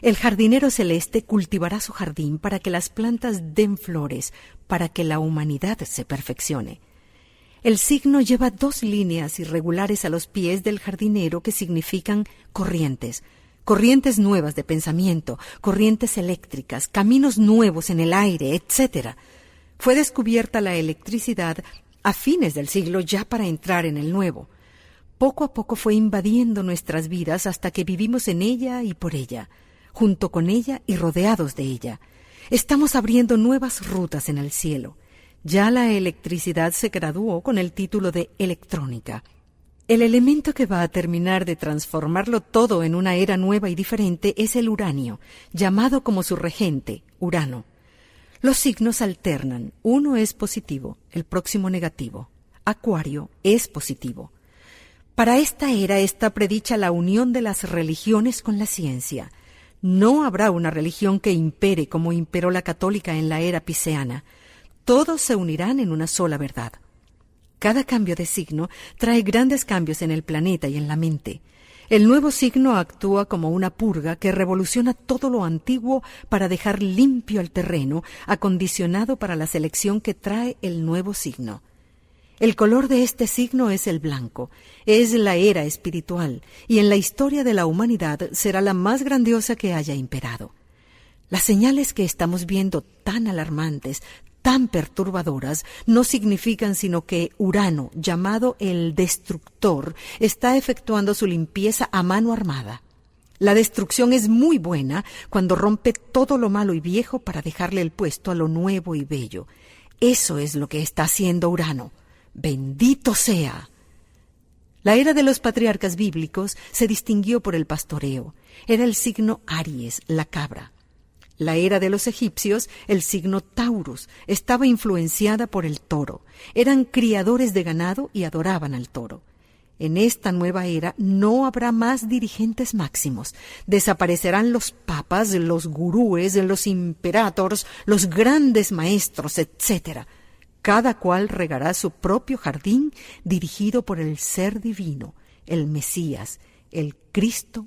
El jardinero celeste cultivará su jardín para que las plantas den flores, para que la humanidad se perfeccione. El signo lleva 2 líneas irregulares a los pies del jardinero que significan corrientes nuevas de pensamiento, corrientes eléctricas, caminos nuevos en el aire, etc. Fue descubierta la electricidad a fines del siglo ya para entrar en el nuevo. Poco a poco fue invadiendo nuestras vidas hasta que vivimos en ella y por ella, junto con ella y rodeados de ella. Estamos abriendo nuevas rutas en el cielo. Ya la electricidad se graduó con el título de electrónica. El elemento que va a terminar de transformarlo todo en una era nueva y diferente es el uranio, llamado como su regente, Urano. Los signos alternan, uno es positivo, el próximo negativo. Acuario es positivo. Para esta era está predicha la unión de las religiones con la ciencia. No habrá una religión que impere como imperó la católica en la era pisceana. Todos se unirán en una sola verdad. Cada cambio de signo trae grandes cambios en el planeta y en la mente. El nuevo signo actúa como una purga que revoluciona todo lo antiguo para dejar limpio el terreno, acondicionado para la selección que trae el nuevo signo. El color de este signo es el blanco, es la era espiritual, y en la historia de la humanidad será la más grandiosa que haya imperado. Las señales que estamos viendo tan alarmantes, tan perturbadoras, no significan sino que Urano, llamado el Destructor, está efectuando su limpieza a mano armada. La destrucción es muy buena cuando rompe todo lo malo y viejo para dejarle el puesto a lo nuevo y bello. Eso es lo que está haciendo Urano. ¡Bendito sea! La era de los patriarcas bíblicos se distinguió por el pastoreo. Era el signo Aries, la cabra. La era de los egipcios, el signo Taurus, estaba influenciada por el toro. Eran criadores de ganado y adoraban al toro. En esta nueva era no habrá más dirigentes máximos. Desaparecerán los papas, los gurúes, los imperators, los grandes maestros, etc. Cada cual regará su propio jardín dirigido por el Ser Divino, el Mesías, el Cristo